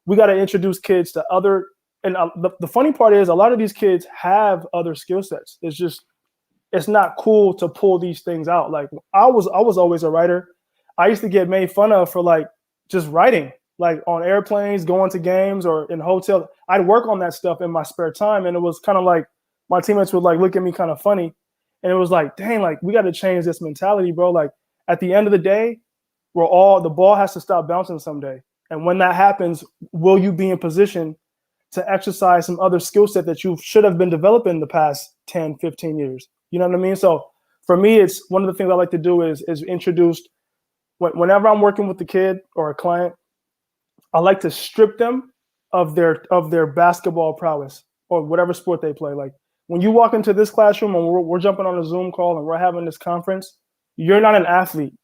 we got to introduce kids to other. And the funny part is, a lot of these kids have other skill sets. It's not cool to pull these things out. Like, I was always a writer. I used to get made fun of for like just writing, like on airplanes, going to games, or in hotels. I'd work on that stuff in my spare time, and it was kind of like my teammates would like look at me kind of funny, and it was like, dang, like we got to change this mentality, bro. Like, at the end of the day, the ball has to stop bouncing someday. And when that happens, will you be in position to exercise some other skill set that you should have been developing the past 10, 15 years? You know what I mean? So for me, it's one of the things I like to do is introduce, whenever I'm working with the kid or a client, I like to strip them of their basketball prowess or whatever sport they play. Like when you walk into this classroom and we're jumping on a Zoom call and we're having this conference, you're not an athlete.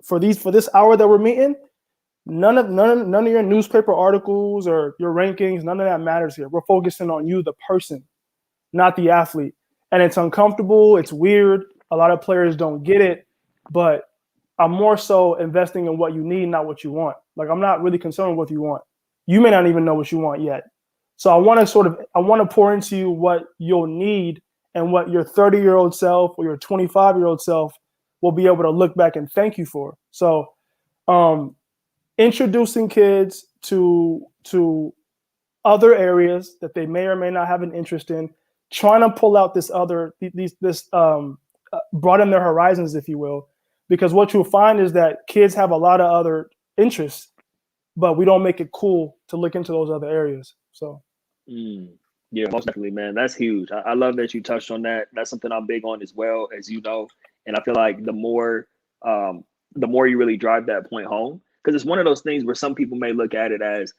For this hour that we're meeting, none of your newspaper articles or your rankings, none of that matters here. We're focusing on you, the person, not the athlete. And it's uncomfortable. It's weird. A lot of players don't get it, but I'm more so investing in what you need, not what you want. Like I'm not really concerned with what you want. You may not even know what you want yet. So I want to pour into you what you'll need and what your 30-year-old self or your 25-year-old self will be able to look back and thank you for. So introducing kids to other areas that they may or may not have an interest in, trying to pull out broaden their horizons, if you will, because what you'll find is that kids have a lot of other interests, but we don't make it cool to look into those other areas. So, yeah, most definitely, man. That's huge. I love that you touched on that. That's something I'm big on as well, as you know. And I feel like the more you really drive that point home, because it's one of those things where some people may look at it as,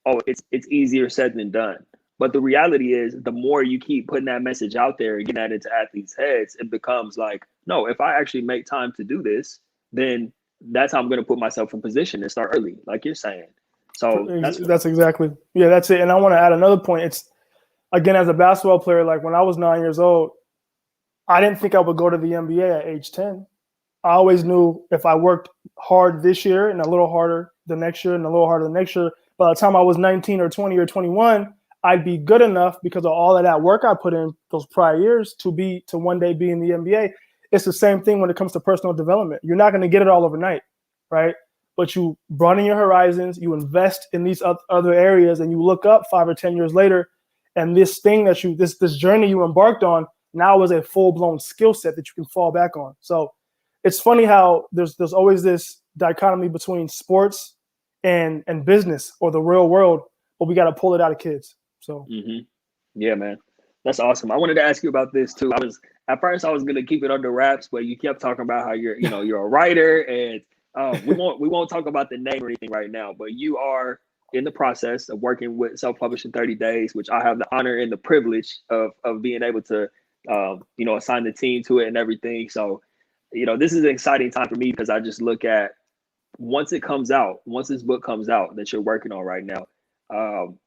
oh, it's easier said than done. But the reality is, the more you keep putting that message out there and getting that into athletes' heads, it becomes like, no, if I actually make time to do this, then that's how I'm going to put myself in position and start early, like you're saying. So that's exactly, yeah, that's it. And I want to add another point. It's, again, as a basketball player, like when I was 9 years old, I didn't think I would go to the NBA at age 10. I always knew if I worked hard this year and a little harder the next year and a little harder the next year, by the time I was 19 or 20 or 21, I'd be good enough because of all of that work I put in those prior years to one day be in the NBA. It's the same thing when it comes to personal development. You're not going to get it all overnight, right? But you broaden your horizons, you invest in these other areas, and you look up 5 or 10 years later, and this thing that this journey you embarked on now is a full-blown skill set that you can fall back on. So it's funny how there's always this dichotomy between sports and business or the real world, but we got to pull it out of kids. So, yeah, man, that's awesome. I wanted to ask you about this too. At first I was going to keep it under wraps, but you kept talking about how you're a writer, and we won't talk about the name or anything right now, but you are in the process of working with Self-Published in 30 Days, which I have the honor and the privilege of being able to, assign the team to it and everything. So, this is an exciting time for me because I just look at once this book comes out that you're working on right now,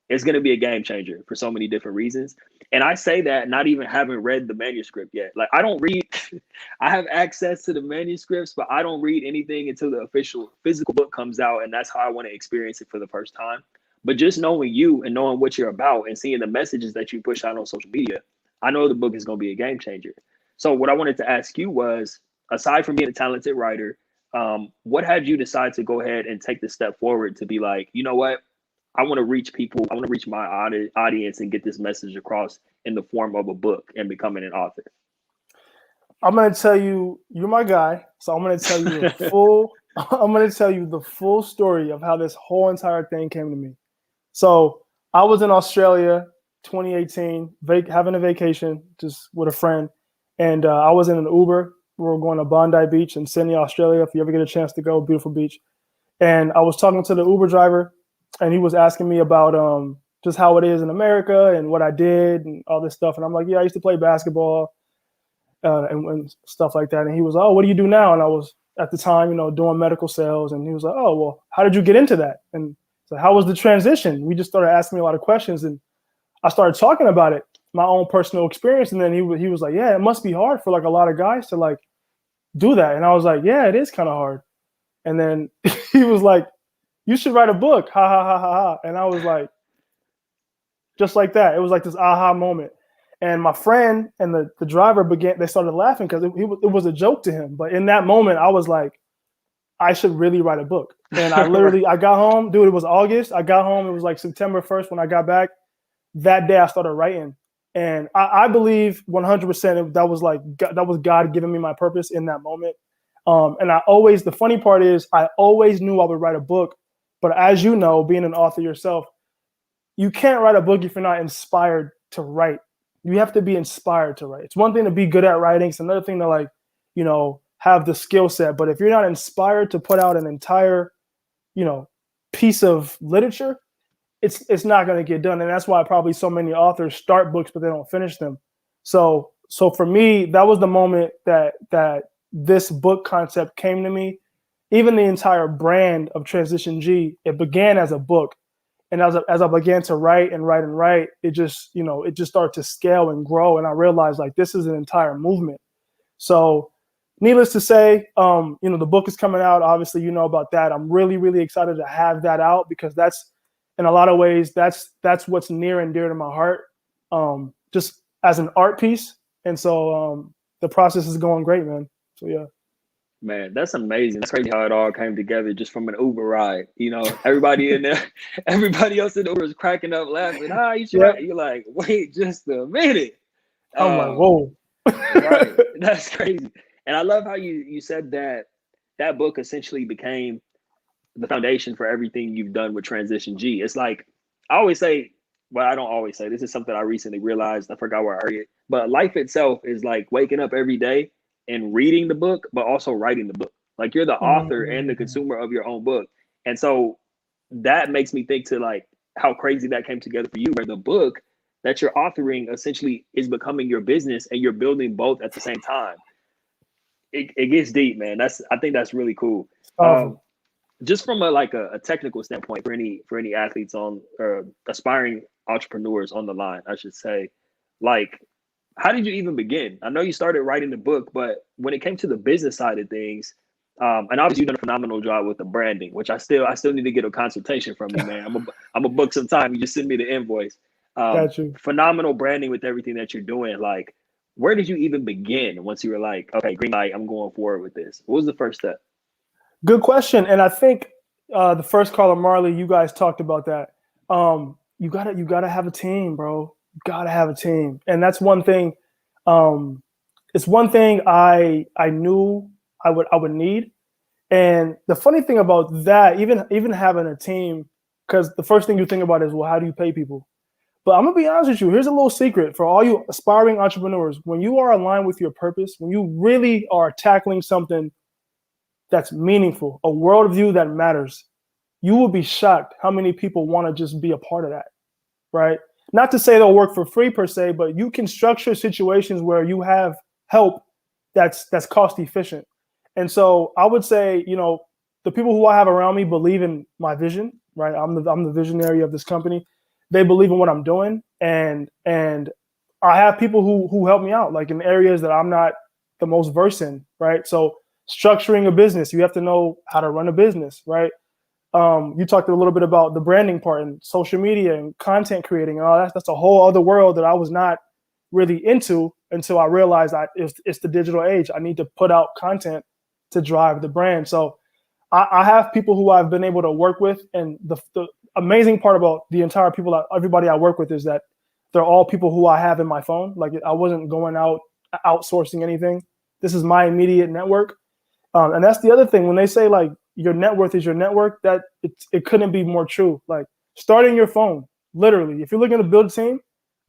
it's going to be a game changer for so many different reasons. And I say that not even having read the manuscript yet. Like I don't read, I have access to the manuscripts, but I don't read anything until the official physical book comes out. And that's how I want to experience it for the first time. But just knowing you and knowing what you're about and seeing the messages that you push out on social media, I know the book is going to be a game changer. So what I wanted to ask you was, aside from being a talented writer, what had you decide to go ahead and take the step forward to be like, you know what? I want to reach people. I want to reach my audience and get this message across in the form of a book and becoming an author. I'm going to tell you, you're my guy. So I'm going to tell you the full story of how this whole entire thing came to me. So I was in Australia, 2018, having a vacation just with a friend. And I was in an Uber. We were going to Bondi Beach in Sydney, Australia. If you ever get a chance to go, beautiful beach. And I was talking to the Uber driver, and he was asking me about just how it is in America and what I did and all this stuff. And I'm like, yeah, I used to play basketball and stuff like that. And he was, oh, what do you do now? And I was at the time, doing medical sales. And he was like, oh, well, how did you get into that? And so how was the transition? We just started asking me a lot of questions, and I started talking about it, my own personal experience. And then he was like, yeah, it must be hard for like a lot of guys to like do that. And I was like, yeah, it is kind of hard. And then he was like, you should write a book. Ha, ha, ha, ha, ha. And I was like, just like that. It was like this aha moment. And my friend and the driver they started laughing because it was a joke to him. But in that moment, I was like, I should really write a book. And I literally, I got home, dude, it was August. I got home. It was like September 1st when I got back. That day I started writing. And I believe 100% that was God giving me my purpose in that moment. And the funny part is I always knew I would write a book. But as you know, being an author yourself, you can't write a book if you're not inspired to write. You have to be inspired to write. It's one thing to be good at writing. It's another thing to have the skill set. But if you're not inspired to put out an entire, piece of literature, it's not going to get done. And that's why probably so many authors start books, but they don't finish them. So for me, that was the moment that this book concept came to me. Even the entire brand of Transition G, it began as a book. And as I began to write, it just started to scale and grow. And I realized like this is an entire movement. So needless to say, the book is coming out. Obviously, you know about that. I'm really, really excited to have that out because that's, in a lot of ways, that's what's near and dear to my heart, just as an art piece. And so the process is going great, man. So, yeah. Man, that's amazing. That's crazy how it all came together just from an Uber ride. Everybody in there, everybody else in the Uber is cracking up, laughing. You should write. You're like, wait just a minute. I'm like, whoa. Right. That's crazy. And I love how you said that book essentially became the foundation for everything you've done with Transition G. It's like, I always say, well, I don't always say, this is something I recently realized. I forgot where I heard it. But life itself is like waking up every day and reading the book, but also writing the book. Like you're the author and the consumer of your own book. And so that makes me think to like how crazy that came together for you, where the book that you're authoring essentially is becoming your business and you're building both at the same time. It gets deep, man. I think that's really cool. Just from a technical standpoint for any athletes on or aspiring entrepreneurs on the line, I should say, like, how did you even begin? I know you started writing the book, but when it came to the business side of things, and obviously you've done a phenomenal job with the branding, which I still need to get a consultation from you, man. I'm a book sometime. You just send me the invoice. Got you. Phenomenal branding with everything that you're doing. Like, where did you even begin once you were like, okay, green light, I'm going forward with this? What was the first step? Good question. And I think the first caller, Marley, you guys talked about that. You gotta have a team, bro. You gotta have a team. And that's one thing. It's one thing I knew I would need. And the funny thing about that, even having a team, because the first thing you think about is, well, how do you pay people? But I'm gonna be honest with you. Here's a little secret for all you aspiring entrepreneurs. When you are aligned with your purpose, when you really are tackling something that's meaningful, a worldview that matters, you will be shocked how many people want to just be a part of that, right? Not to say they'll work for free per se, but you can structure situations where you have help that's cost efficient. And so I would say, the people who I have around me believe in my vision, right? I'm the visionary of this company. They believe in what I'm doing, and I have people who help me out, like in areas that I'm not the most versed in, right? So structuring a business, you have to know how to run a business, right? You talked a little bit about the branding part and social media and content creating and all that. That's a whole other world that I was not really into until I realized it's the digital age. I need to put out content to drive the brand. So I have people who I've been able to work with, and the amazing part about the entire everybody I work with is that they're all people who I have in my phone. Like I wasn't going out outsourcing anything. This is my immediate network. And that's the other thing. When they say like your net worth is your network, that it couldn't be more true. Like starting your phone, literally, if you're looking to build a team,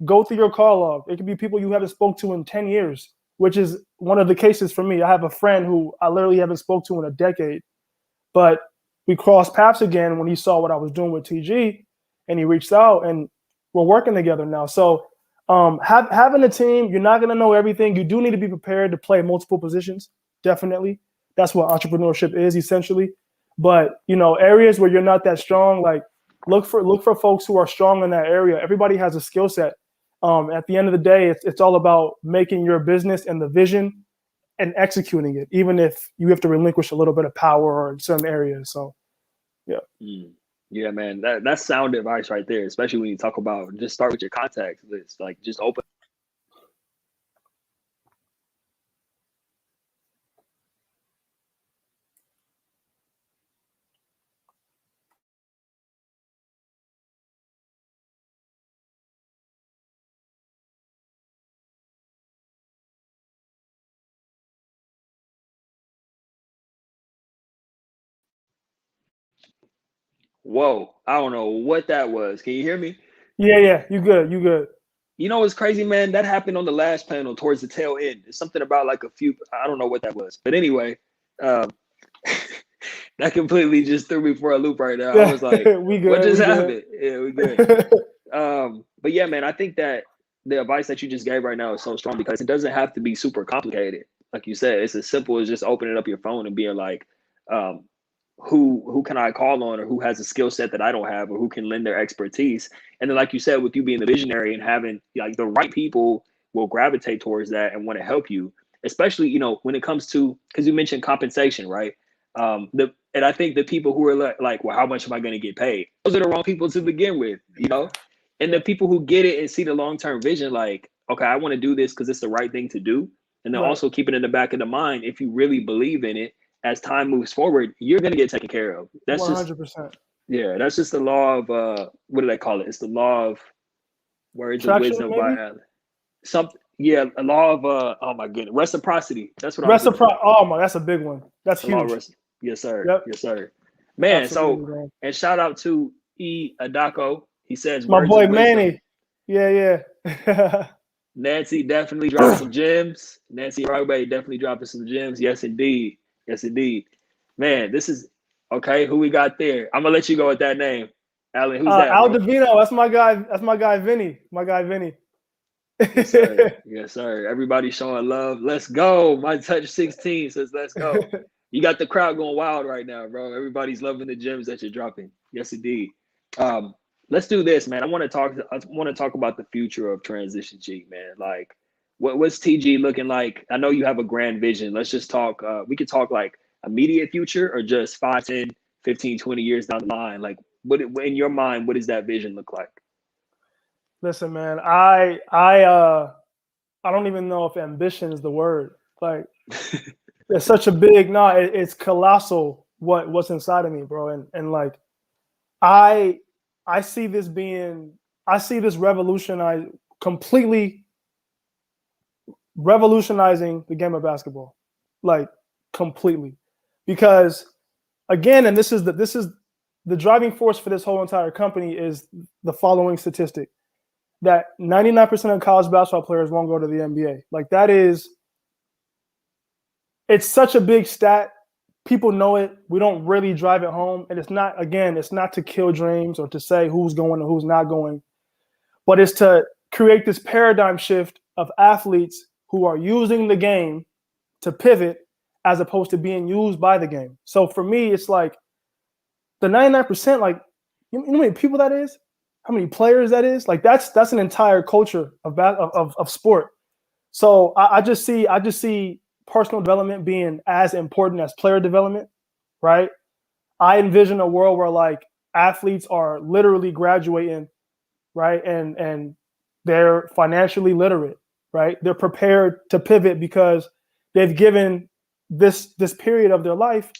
go through your call log. It could be people you haven't spoke to in 10 years, which is one of the cases for me. I have a friend who I literally haven't spoke to in a decade, but we crossed paths again when he saw what I was doing with TG, and he reached out, and we're working together now. So having a team, you're not going to know everything. You do need to be prepared to play multiple positions. Definitely. That's what entrepreneurship is essentially. But, areas where you're not that strong, like look for folks who are strong in that area. Everybody has a skill set. At the end of the day, it's all about making your business and the vision and executing it, even if you have to relinquish a little bit of power in certain areas. So, yeah. Yeah, man, that's sound advice right there, especially when you talk about just start with your contacts list, like just open. Whoa, I don't know what that was. Can you hear me? Yeah, you good. You know what's crazy, man? That happened on the last panel towards the tail end. It's something about like I don't know what that was. But anyway, That completely just threw me for a loop right now. I was like, we good, what just we happened? good. Yeah, we good. But yeah, man, I think that the advice that you just gave right now is so strong because it doesn't have to be super complicated. Like you said, it's as simple as just opening up your phone and being like, who can I call on, or who has a skill set that I don't have, or who can lend their expertise. And then, like you said, with you being the visionary and having like the right people will gravitate towards that and want to help you, especially, you know, when it comes to, because you mentioned compensation, right? And I think the people who are like, well, how much am I going to get paid? Those are the wrong people to begin with, you know? And the people who get it and see the long-term vision, like, okay, I want to do this because it's the right thing to do. And then Right. also keep it in the back of the mind, if you really believe in it, as time moves forward, you're going to get taken care of. That's 100%. just, yeah, that's just the law of, what do they call it? It's the law of words of Traction, wisdom maybe? by something. Yeah, a law of, oh my goodness, reciprocity. That's what I was looking for. Oh my, that's a big one. That's The law of huge. Yes, sir. Yep. Yes, sir. Man, Absolutely, so, man. and shout out to E. Adako. He says, My words boy of wisdom. Manny. Yeah. Nancy definitely dropped some gems. Nancy Aragbaye definitely dropping some gems. Yes, indeed. Yes, indeed. Man, this is okay. Who we got there? I'm gonna let you go with that name, Alan. Who's that, Al bro? Davino. That's my guy. That's my guy, Vinny. My guy, Vinny. Yes, sir. Yes, sir. Everybody showing love. Let's go. My touch 16 says, "Let's go." You got the crowd going wild right now, bro. Everybody's loving the gems that you're dropping. Yes, indeed. Let's do this, man. I want to talk about the future of Transition G, man. Like, what's TG looking like? I know you have a grand vision. Let's just talk. We could talk like immediate future or just 5, 10, 15, 20 years down the line. Like, in your mind, what does that vision look like? Listen, man. I don't even know if ambition is the word. Like, it's such a big it's colossal what's inside of me, bro. And like, I see this completely revolutionizing the game of basketball, like completely, because again, and this is the driving force for this whole entire company is the following statistic, that 99% of college basketball players won't go to the NBA. Like, it's such a big stat. People know it. We don't really drive it home. And it's not to kill dreams or to say who's going and who's not going, but it's to create this paradigm shift of athletes who are using the game to pivot as opposed to being used by the game. So for me, it's like the 99%, like, you know how many people that is? How many players that is? Like, that's an entire culture of sport. So I just see personal development being as important as player development, right? I envision a world where like athletes are literally graduating, right? And they're financially literate, right? They're prepared to pivot because they've given this period of their life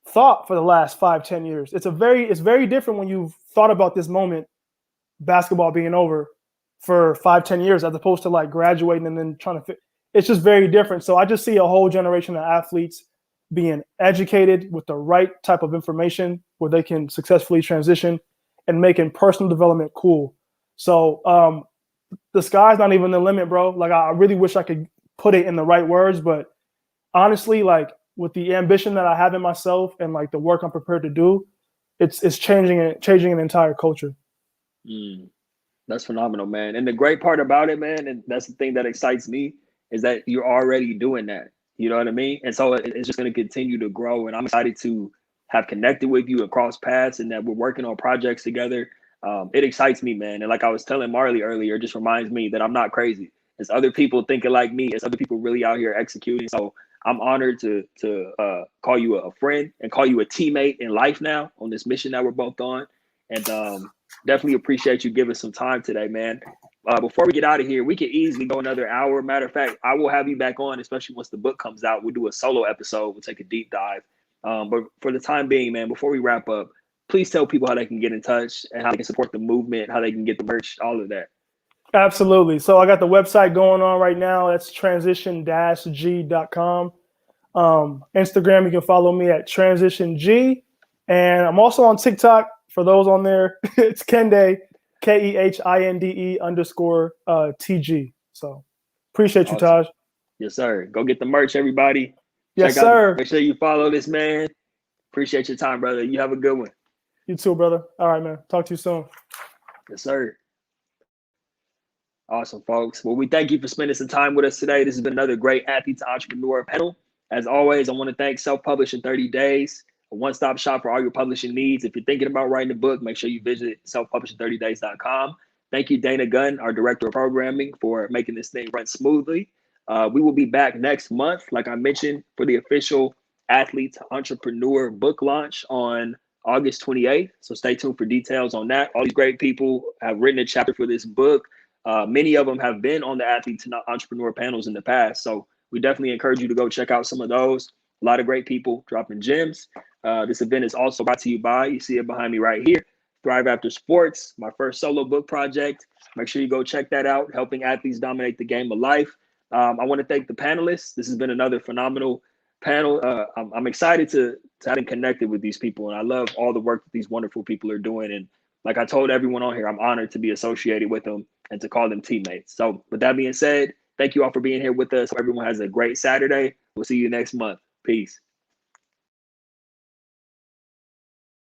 thought for the last 5, 10 years. It's very different when you've thought about this moment, basketball being over, for 5, 10 years, as opposed to like graduating and then trying to fit. It's just very different. So I just see a whole generation of athletes being educated with the right type of information where they can successfully transition and making personal development cool. So the sky's not even the limit, bro. Like, I really wish I could put it in the right words, but honestly, like, with the ambition that I have in myself and like the work I'm prepared to do, it's changing an entire culture. That's phenomenal, man. And the great part about it, man, and that's the thing that excites me, is that you're already doing that. You know what I mean? And so it's just going to continue to grow. And I'm excited to have connected with you across paths and that we're working on projects together. It excites me, man. And like I was telling Marley earlier, it just reminds me that I'm not crazy. It's other people thinking like me. It's other people really out here executing. So I'm honored to call you a friend and call you a teammate in life now on this mission that we're both on. And definitely appreciate you giving some time today, man. Before we get out of here, we could easily go another hour. Matter of fact, I will have you back on, especially once the book comes out. We'll do a solo episode. We'll take a deep dive. But for the time being, man, before we wrap up, please tell people how they can get in touch and how they can support the movement, how they can get the merch, all of that. Absolutely. So I got the website going on right now. That's transition-g.com. Instagram, you can follow me at TransitionG. And I'm also on TikTok. For those on there, it's Kehinde, KEHINDE_TG. So appreciate you, Taj. Yes, sir. Go get the merch, everybody. Yes, sir. Make sure you follow this man. Appreciate your time, brother. You have a good one. You too, brother. All right, man. Talk to you soon. Yes, sir. Awesome, folks. Well, we thank you for spending some time with us today. This has been another great Athlete to Entrepreneur panel. As always, I want to thank Self-Publish in 30 Days, a one-stop shop for all your publishing needs. If you're thinking about writing a book, make sure you visit selfpublishing30days.com. Thank you, Dana Gunn, our Director of Programming, for making this thing run smoothly. We will be back next month, like I mentioned, for the official Athlete to Entrepreneur book launch on August 28th. So stay tuned for details on that. All these great people have written a chapter for this book. Many of them have been on the Athlete to Entrepreneur panels in the past. So we definitely encourage you to go check out some of those. A lot of great people dropping gems. This event is also brought to you by, you see it behind me right here, Thrive After Sports, my first solo book project. Make sure you go check that out, helping athletes dominate the game of life. I want to thank the panelists. This has been another phenomenal panel. I'm excited to having connected with these people, and I love all the work that these wonderful people are doing. And like I told everyone on here, I'm honored to be associated with them and to call them teammates. So with that being said, thank you all for being here with us. Everyone has a great Saturday. We'll see you next month. Peace.